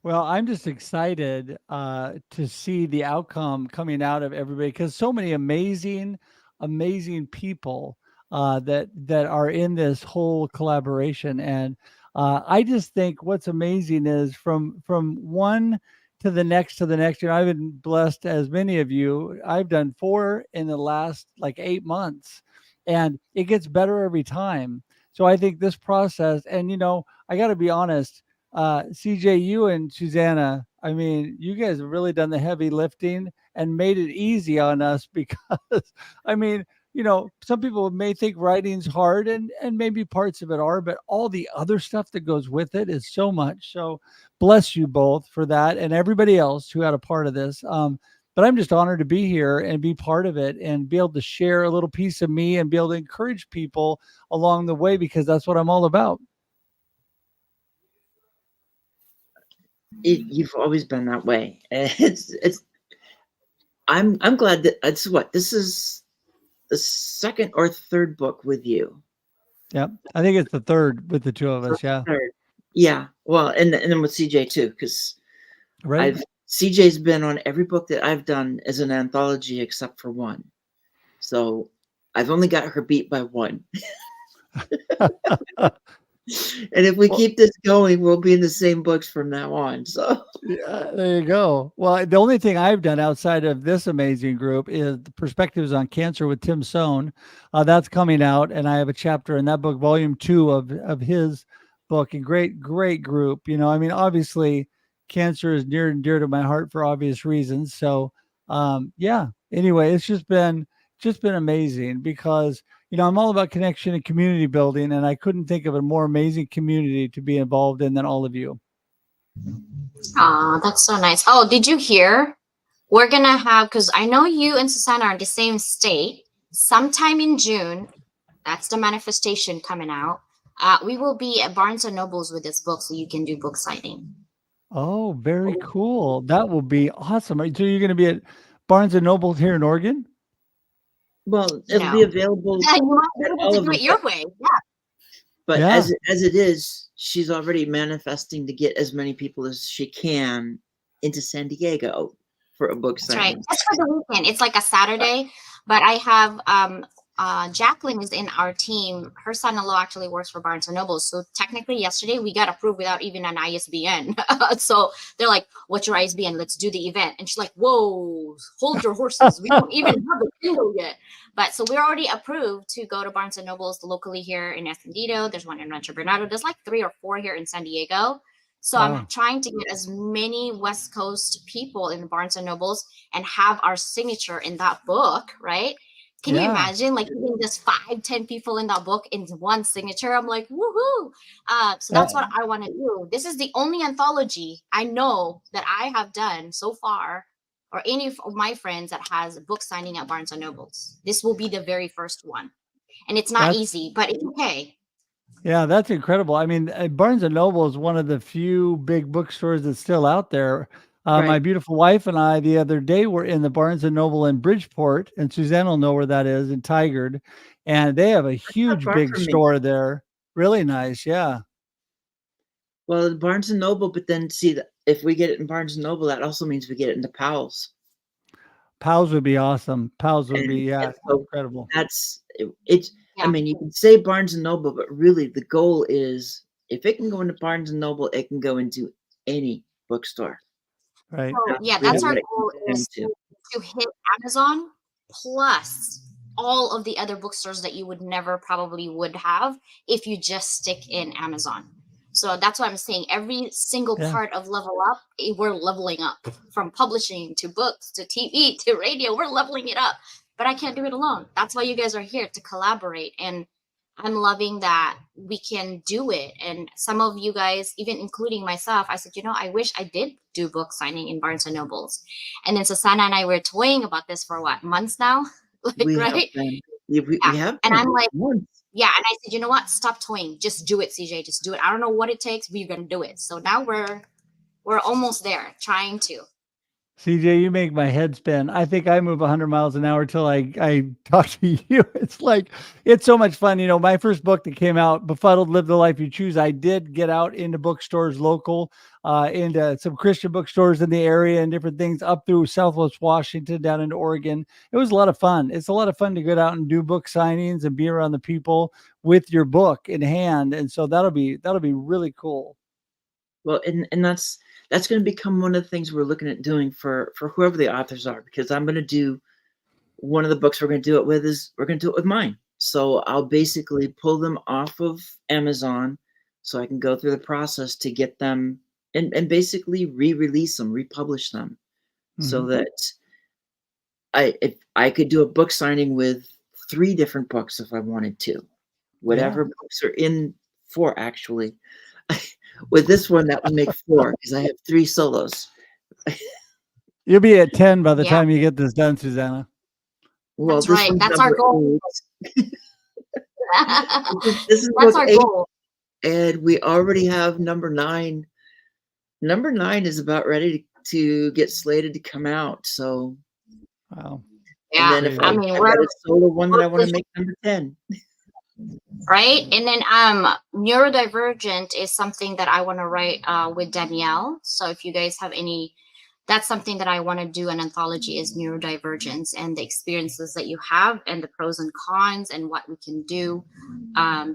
Well, I'm just excited to see the outcome coming out of everybody, because so many amazing, amazing people that are in this whole collaboration. And I just think what's amazing is from one to the next to the next. You know, I've been blessed, as many of you. I've done 4 in the last like 8 months, and it gets better every time. So I think this process, and you know, I got to be honest. CJ, you and Susanna, I mean, you guys have really done the heavy lifting and made it easy on us, because, I mean, you know, some people may think writing's hard, and maybe parts of it are, but all the other stuff that goes with it is so much. So bless you both for that, and everybody else who had a part of this. But I'm just honored to be here and be part of it, and be able to share a little piece of me and be able to encourage people along the way, because that's what I'm all about. You've always been that way. I'm glad that this is the second or third book with you. Yep. I think it's the third with the two of us. Yeah. Third. Yeah. Well, and then with CJ too, because Right. CJ's been on every book that I've done as an anthology except for one. So I've only got her beat by one. And if we keep this going, we'll be in the same books from now on. So yeah, there you go. Well, the only thing I've done outside of this amazing group is the Perspectives on Cancer with Tim Sohn. That's coming out, and I have a chapter in that book, volume 2 of his book. And great group. You know, I mean, obviously, cancer is near and dear to my heart for obvious reasons. So, yeah. Anyway, it's just been just been amazing because, I'm all about connection and community building, and I couldn't think of a more amazing community to be involved in than all of you. Oh, that's so nice. Oh, did you hear? We're gonna have, because I know you and Susanna are in the same state. Sometime in June, that's the manifestation coming out. We will be at Barnes and Nobles with this book, so you can do book signing. Oh, very cool. That will be awesome. So you're going to be at Barnes and Noble here in Oregon? Well, it'll be No. available Yeah, you might be at able all to of do them. it your way. Yeah. But Yeah. as it is, she's already manifesting to get as many people as she can into San Diego for a book That's right. signing. Just for the weekend. It's like a Saturday, but I have Jacqueline is in our team. Her son-in-law actually works for Barnes and Noble. So technically yesterday we got approved without even an ISBN. So they're like, "What's your ISBN? Let's do the event." And she's like, "Whoa, hold your horses. We don't even have a Kindle yet." But so we're already approved to go to Barnes and Nobles locally here in Escondido. There's one in Rancho Bernardo. There's like 3 or 4 here in San Diego. So Wow. I'm trying to get as many West Coast people in the Barnes and Nobles and have our signature in that book, right? Can you Yeah. imagine like even just 5-10 people in that book in one signature? I'm like, woohoo. So that's what I want to do. This is the only anthology I know that I have done so far, or any of my friends that has a book signing at Barnes and Nobles. This will be the very first one. And it's not That's- easy, but it's okay. Yeah, that's incredible. I mean, Barnes and Noble is one of the few big bookstores that's still out there. My Right. beautiful wife and I the other day were in the Barnes and Noble in Bridgeport, and Suzanne will know where that is, in Tigard, and they have a huge far big from me. store there. Really nice, yeah. Well, Barnes and Noble, but then see that if we get it in Barnes and Noble, that also means we get it into Powell's. Pals would be awesome. Pals would And, be and so incredible. that's it's. Yeah. I mean, you can say Barnes and Noble, but really the goal is if it can go into Barnes and Noble, it can go into any bookstore. Right. So, yeah, really that's our what it goal comes down is to. to hit Amazon plus all of the other bookstores that you would never probably would have if you just stick in Amazon. So that's what I'm saying. Every single Yeah. part of Level Up, we're leveling up from publishing to books to TV to radio. We're leveling it up, but I can't do it alone. That's why you guys are here to collaborate. And I'm loving that we can do it. And some of you guys, even including myself, I said, I wish I did do book signing in Barnes and Nobles. And then Susanna and I were toying about this for months now? We right? have been. We have And been I'm like, once. yeah. And I said, you know what? Stop toying. Just do it, CJ. Just do it. I don't know what it takes, but you're going to do it. So now we're almost there, trying to. CJ, you make my head spin. I think I move 100 miles an hour till I talk to you. It's like, it's so much fun. My first book that came out, Befuddled, Live the Life You Choose, I did get out into bookstores local, into some Christian bookstores in the area and different things up through Southwest Washington, down into Oregon. It was a lot of fun. It's a lot of fun to get out and do book signings and be around the people with your book in hand. And so that'll be really cool. Well, and that's going to become one of the things we're looking at doing for whoever the authors are, because I'm going to do one of the books we're going to do it with is we're going to do it with mine. So I'll basically pull them off of Amazon so I can go through the process to get them and basically re-release them, republish them, so that if I could do a book signing with 3 different books if I wanted to, whatever books are in 4 actually. With this one, that would make 4 because I have 3 solos. You'll be at 10 by the time you get this done, Susanna. Well, That's this right. one's That's our number goal. 8. This is That's book our 8, goal. and we already have number 9. Number 9 is about ready to get slated to come out. So, wow. Yeah, and then if I mean, I've got a solo one that I want to make number 10. Right. And then neurodivergent is something that I want to write with Danielle. So if you guys have that's something that I want to do an anthology is neurodivergence and the experiences that you have and the pros and cons and what we can do.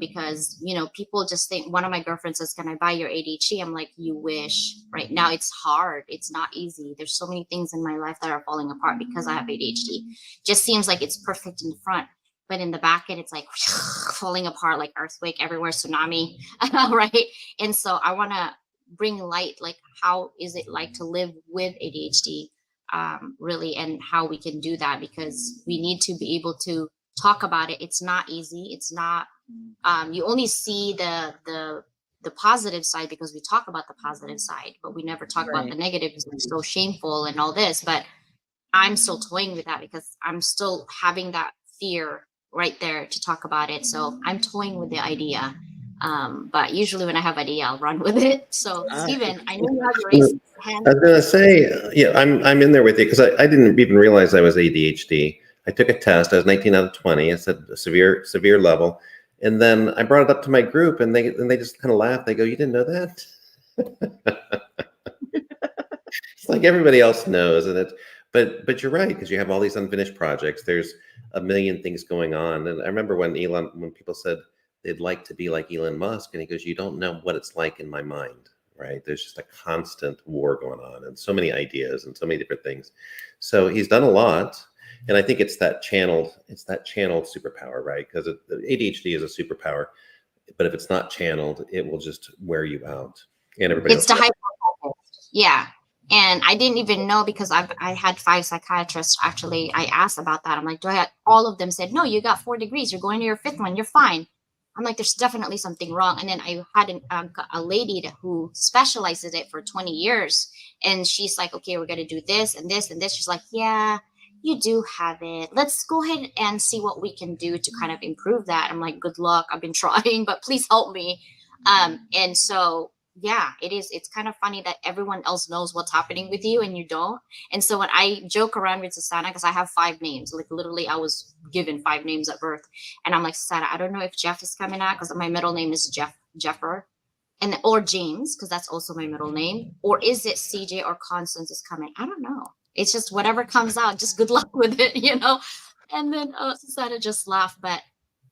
Because people just think, one of my girlfriends says, "Can I buy your ADHD?" I'm like, you wish. Right now it's hard. It's not easy. There's so many things in my life that are falling apart because I have ADHD. Just seems like it's perfect in the front, but in the back end, it's like falling apart, like earthquake everywhere, tsunami, right? And so I want to bring light, like how is it like to live with ADHD, really, and how we can do that, because we need to be able to talk about it. It's not easy. It's not, you only see the positive side because we talk about the positive side, but we never talk about the negative because it's so shameful and all this. But I'm still toying with that because I'm still having that fear right there to talk about it. So I'm toying with the idea. But usually when I have idea, I'll run with it. So Stephen, I know you have your raised hand. I was going to say, yeah, I'm in there with you because I didn't even realize I was ADHD. I took a test. I was 19 out of 20. It said severe level, and then I brought it up to my group, and they just kind of laughed. They go, "You didn't know that?" It's like everybody else knows, and but you're right, because you have all these unfinished projects. There's a million things going on, and I remember when people said they'd like to be like Elon Musk, and he goes, "You don't know what it's like in my mind." Right? There's just a constant war going on, and so many ideas and so many different things. So he's done a lot, and I think it's that channeled superpower, right? Because ADHD is a superpower, but if it's not channeled, it will just wear you out, and everybody It's else. the hyper. Yeah. And I didn't even know, because I had 5 psychiatrists. Actually, I asked about that. I'm like, all of them said, no, you got 4 degrees. You're going to your 5th one. You're fine. I'm like, there's definitely something wrong. And then I had a lady who specializes in it for 20 years. And she's like, okay, we're going to do this and this and this. She's like, yeah, you do have it. Let's go ahead and see what we can do to kind of improve that. I'm like, good luck. I've been trying, but please help me. And so yeah, it's kind of funny that everyone else knows what's happening with you and you don't. And so when I joke around with Susanna, because I have 5 names, like literally I was given 5 names at birth, and I'm like, Susanna, I don't know if Jeff is coming out because my middle name is Jeffer, and or James, because that's also my middle name, or is it CJ or Constance is coming? I don't know. It's just whatever comes out, just good luck with it, you know. And then Susanna just laughed. But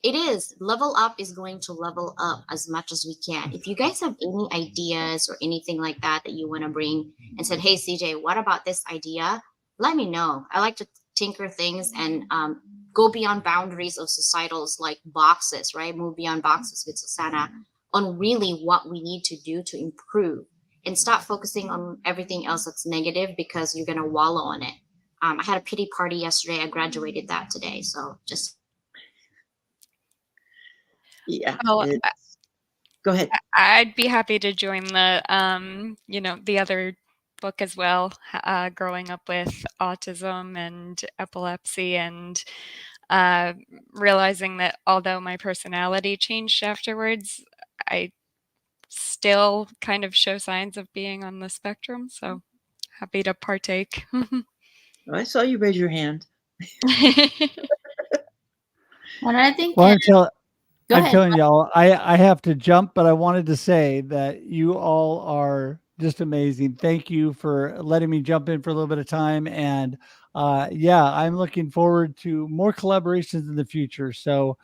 it is, level up is going to level up as much as we can. If you guys have any ideas or anything like that that you want to bring and said, hey CJ, what about this idea, let me know. I like to tinker things and go beyond boundaries of societals, like boxes, right? Move beyond boxes with Susanna on really what we need to do to improve, and stop focusing on everything else that's negative, because you're going to wallow on it. I had a pity party yesterday. I graduated that today. So just Yeah. Oh, Go ahead. I'd be happy to join the, the other book as well, growing up with autism and epilepsy, and realizing that although my personality changed afterwards, I still kind of show signs of being on the spectrum. So happy to partake. I saw you raise your hand. And I think Well, go I'm ahead. telling y'all, I have to jump, but I wanted to say that you all are just amazing. Thank you for letting me jump in for a little bit of time. And yeah, I'm looking forward to more collaborations in the future. So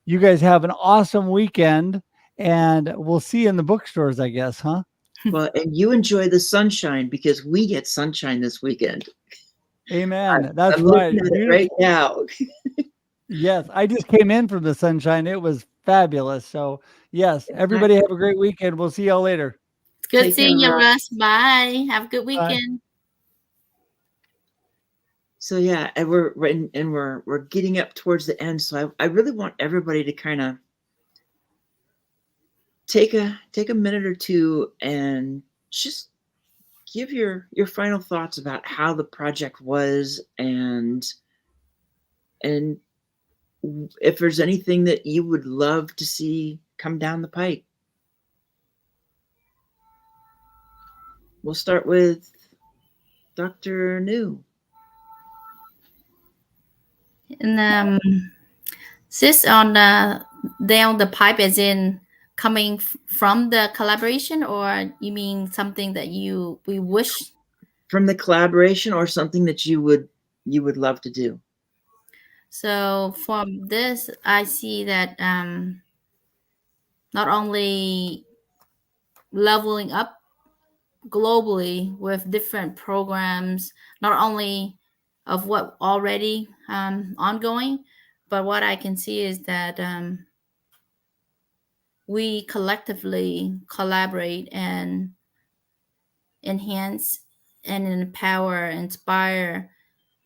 you guys have an awesome weekend, and we'll see you in the bookstores, I guess, huh? Well, and you enjoy the sunshine, because we get sunshine this weekend. Amen. That's I'm right. looking at it right now. Yes, I just came in from the sunshine. It was fabulous. So, yes, everybody have a great weekend. We'll see y'all later. It's good Take seeing care, you, Russ. Russ. Bye. Have a good Bye. weekend. So yeah, and we're getting up towards the end. So I really want everybody to kind of take a minute or two and just give your final thoughts about how the project was, and if there's anything that you would love to see come down the pike. We'll start with Dr. New. And sis, on down the pipe, as in coming from the collaboration, or you mean something that we wish? From the collaboration, or something that you would love to do. So from this, I see that not only leveling up globally with different programs, not only of what already ongoing, but what I can see is that we collectively collaborate and enhance and empower, inspire,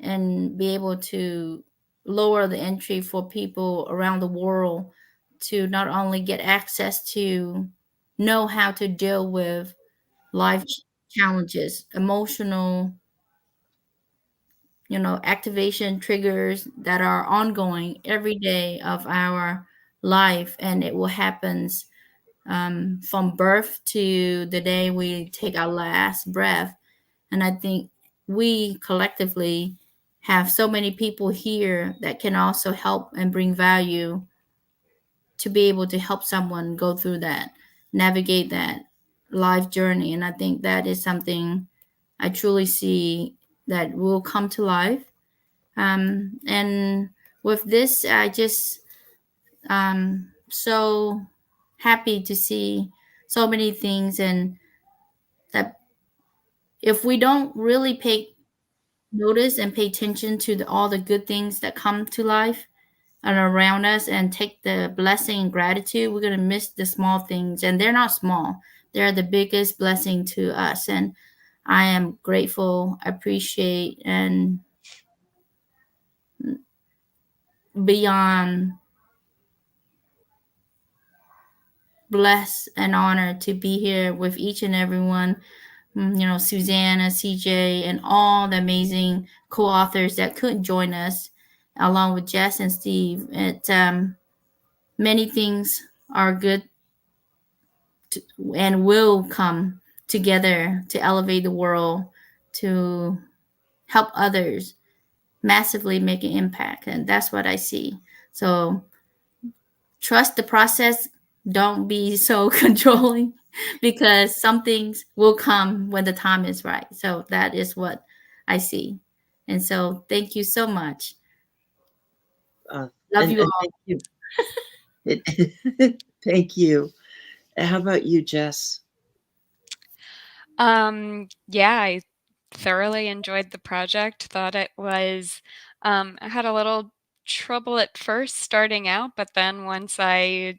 and be able to lower the entry for people around the world to not only get access to know how to deal with life challenges, emotional, activation triggers that are ongoing every day of our life, and it will happens from birth to the day we take our last breath. And I think we collectively have so many people here that can also help and bring value to be able to help someone go through that, navigate that life journey. And I think that is something I truly see that will come to life. And with this, I just so happy to see so many things, and that if we don't really pay notice and pay attention to all the good things that come to life and around us and take the blessing and gratitude, we're going to miss the small things. And they're not small, they're the biggest blessing to us. And I am grateful, appreciate, and beyond blessed and honored to be here with each and everyone. Susanna, CJ, and all the amazing co-authors that couldn't join us, along with Jess and Steve. Many things are good and will come together to elevate the world, to help others massively make an impact. And that's what I see. So trust the process. Don't be so controlling, because some things will come when the time is right. So that is what I see. And so thank you so much. Love you all. Thank you. Thank you. How about you, Jess? Yeah, I thoroughly enjoyed the project. Thought it was, I had a little trouble at first starting out, but then once I,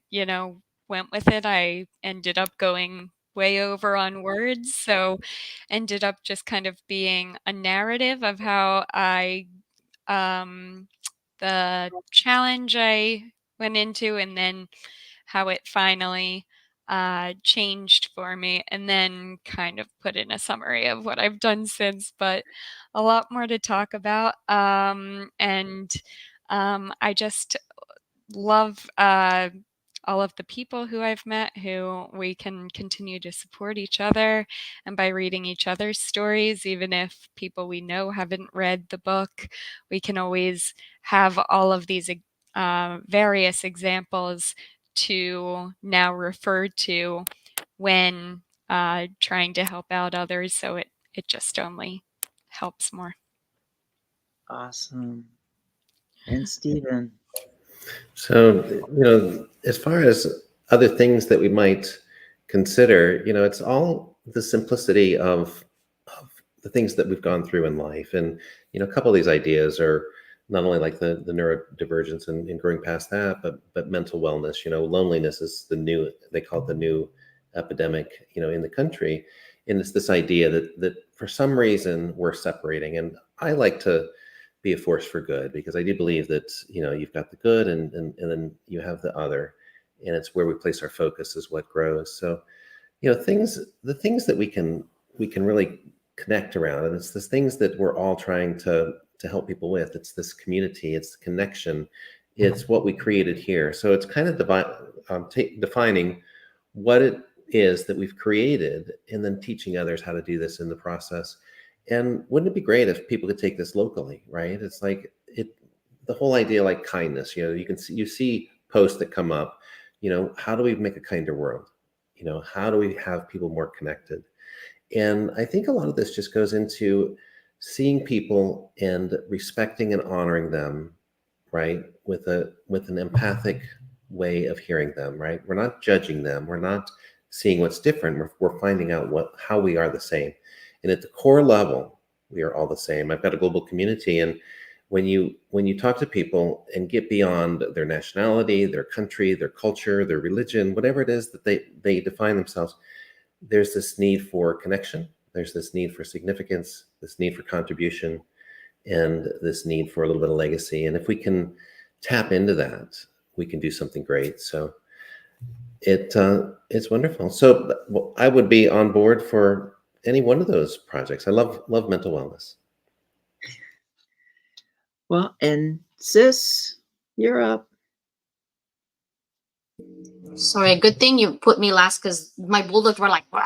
went with it, I ended up going way over on words. So ended up just kind of being a narrative of how the challenge I went into, and then how it finally changed for me, and then kind of put in a summary of what I've done since, but a lot more to talk about. And I just love all of the people who I've met, who we can continue to support each other, and by reading each other's stories, even if people we know haven't read the book, we can always have all of these various examples to now refer to when trying to help out others. So it just only helps more. Awesome. And Stephen. So, as far as other things that we might consider, it's all the simplicity of the things that we've gone through in life. And, a couple of these ideas are not only like the neurodivergence and growing past that, but mental wellness. Loneliness is they call it the new epidemic, in the country. And it's this idea that for some reason we're separating. And I like to be a force for good, because I do believe that, you've got the good and then you have the other, and it's where we place our focus is what grows. So, the things that we can really connect around, and it's the things that we're all trying to help people with. It's this community, it's connection, it's what we created here. So it's kind of defining what it is that we've created, and then teaching others how to do this in the process. And wouldn't it be great if people could take this locally, right? It's like the whole idea, like kindness. You see posts that come up. How do we make a kinder world? How do we have people more connected? And I think a lot of this just goes into seeing people and respecting and honoring them, right? With an empathic way of hearing them, right? We're not judging them. We're not seeing what's different. We're finding out how we are the same. And at the core level, we are all the same. I've got a global community, and when you talk to people and get beyond their nationality, their country, their culture, their religion, whatever it is that they define themselves, there's this need for connection. There's this need for significance, this need for contribution, and this need for a little bit of legacy. And if we can tap into that, we can do something great. So it's wonderful. So I would be on board for any one of those projects. I love mental wellness. Well, and sis, you're up. Sorry, good thing you put me last because my bulldogs were like, "Wah."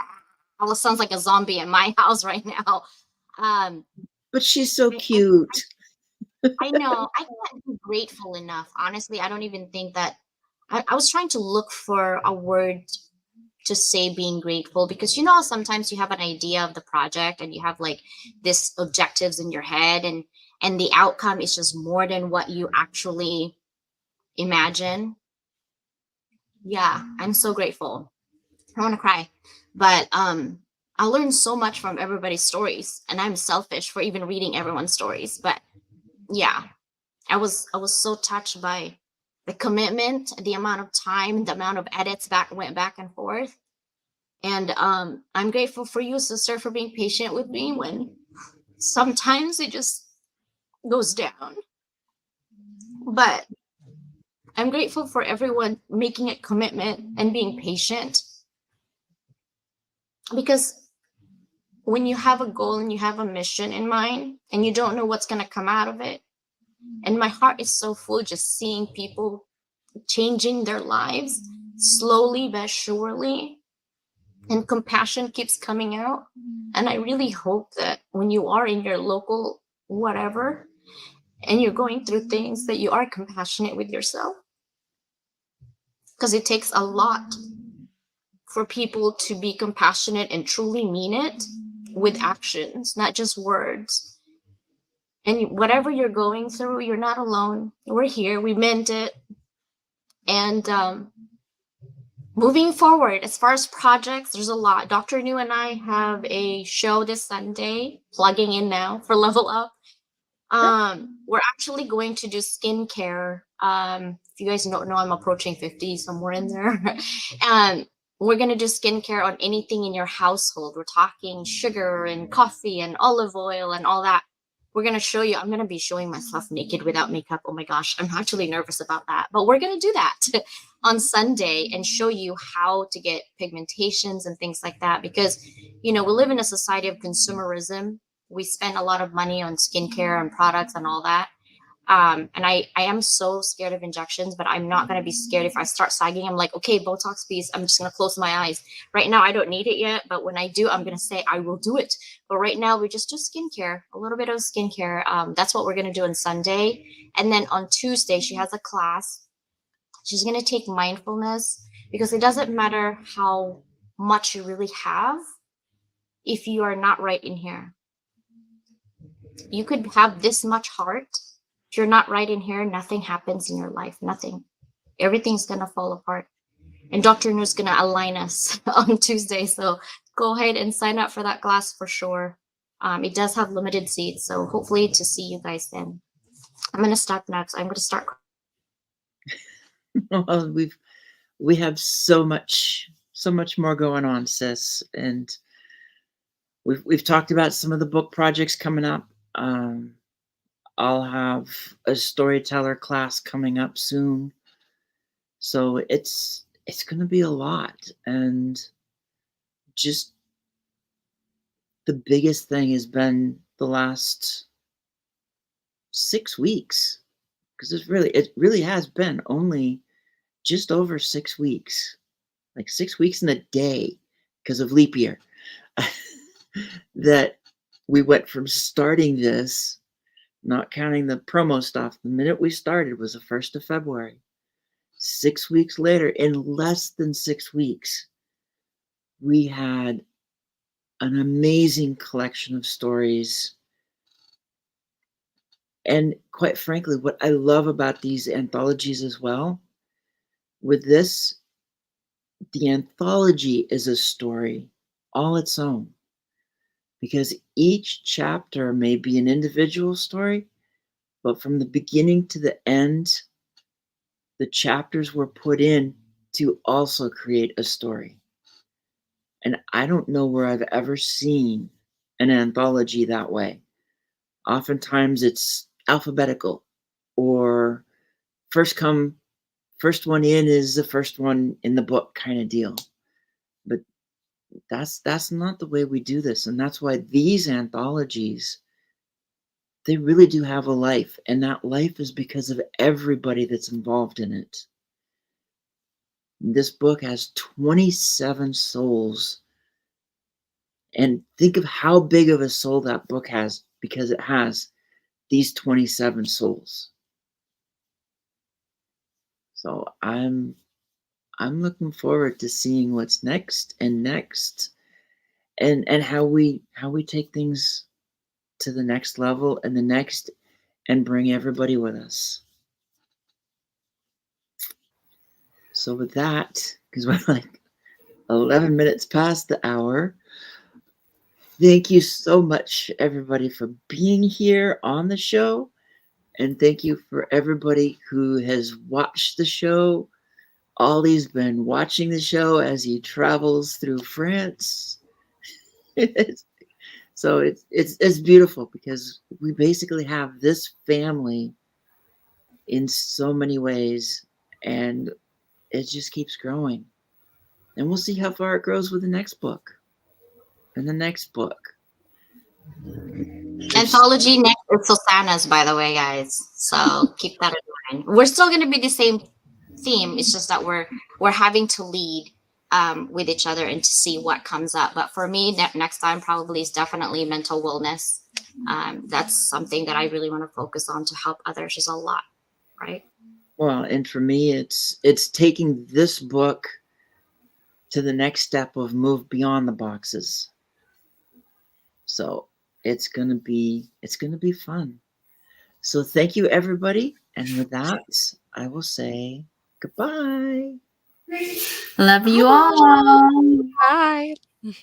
All sounds like a zombie in my house right now. But she's so cute. I know. I can't be grateful enough. Honestly, I don't even think that I was trying to look for a word to say being grateful because you know sometimes you have an idea of the project and you have like this objectives in your head and the outcome is just more than what you actually imagine. Yeah, I'm so grateful. I want to cry. But I learned so much from everybody's stories and I'm selfish for even reading everyone's stories. But yeah, I was so touched by the commitment, the amount of time, the amount of edits went back and forth. And I'm grateful for you, sister, for being patient with me when sometimes it just goes down. But I'm grateful for everyone making a commitment and being patient. Because when you have a goal and you have a mission in mind and you don't know what's going to come out of it, and my heart is so full just seeing people changing their lives slowly but surely, and compassion keeps coming out. And I really hope that when you are in your local whatever and you're going through things that you are compassionate with yourself, because it takes a lot for people to be compassionate and truly mean it with actions, not just words. And whatever you're going through, you're not alone. We're here. We meant it. And moving forward, as far as projects, there's a lot. Dr. New and I have a show this Sunday, plugging in now for Level Up. We're actually going to do skincare. If you guys don't know, I'm approaching 50, somewhere in there. And we're going to do skincare on anything in your household. We're talking sugar and coffee and olive oil and all that. We're going to show you. I'm going to be showing myself naked without makeup. Oh my gosh, I'm actually nervous about that. But we're going to do that on Sunday and show you how to get pigmentations and things like that. Because, you know, we live in a society of consumerism. We spend a lot of money on skincare and products and all that. And I am so scared of injections, but I'm not going to be scared if I start sagging. I'm like, okay, Botox, please. I'm just going to close my eyes. Right now, I don't need it yet. But when I do, I'm going to say I will do it. But right now, we just do skincare, a little bit of skincare. That's what we're going to do on Sunday. And then on Tuesday, she has a class. She's going to take mindfulness because it doesn't matter how much you really have if you are not right in here. You could have this much heart. If you're not right in here, nothing happens in your life. Nothing. Everything's going to fall apart. And Dr. Nu's going to align us on Tuesday. So go ahead and sign up for that class for sure. It does have limited seats. So hopefully to see you guys then. I'm going to stop now because I'm going to start. Well, we have so much more going on, sis. And we've talked about some of the book projects coming up. I'll have a storyteller class coming up soon. So it's going to be a lot. And just the biggest thing has been the last 6 weeks, because it really has been only just over 6 weeks, like 6 weeks and a day because of leap year, that we went from starting this, not counting the promo stuff, the minute we started was the 1st of February. 6 weeks later, in less than 6 weeks, we had an amazing collection of stories. And quite frankly, what I love about these anthologies as well, with this, the anthology is a story all its own. Because each chapter may be an individual story, but from the beginning to the end, the chapters were put in to also create a story. And I don't know where I've ever seen an anthology that way. Oftentimes it's alphabetical, or first one in is the first one in the book kind of deal. But that's not the way we do this. And that's why these anthologies, they really do have a life. And that life is because of everybody that's involved in it. This book has 27 souls. And think of how big of a soul that book has, because it has these 27 souls. So I'm looking forward to seeing what's next, and how we take things to the next level and the next, and bring everybody with us. So with that, because we're like 11 minutes past the hour, thank you so much, everybody, for being here on the show. And thank you for everybody who has watched the show. Ollie's been watching the show as he travels through France. So it's beautiful, because we basically have this family in so many ways, and it just keeps growing. And we'll see how far it grows with the next book and the next book. Anthology next is Susanna's, by the way, guys. So keep that in mind. We're still going to be the same theme. It's just that we're having to lead with each other and to see what comes up. But for me, next time probably is definitely mental wellness. That's something that I really want to focus on to help others. Is a lot, right? Well, and for me, it's taking this book to the next step of move beyond the boxes. So it's gonna be fun. So thank you, everybody. And with that, I will say goodbye. Love you all. Bye.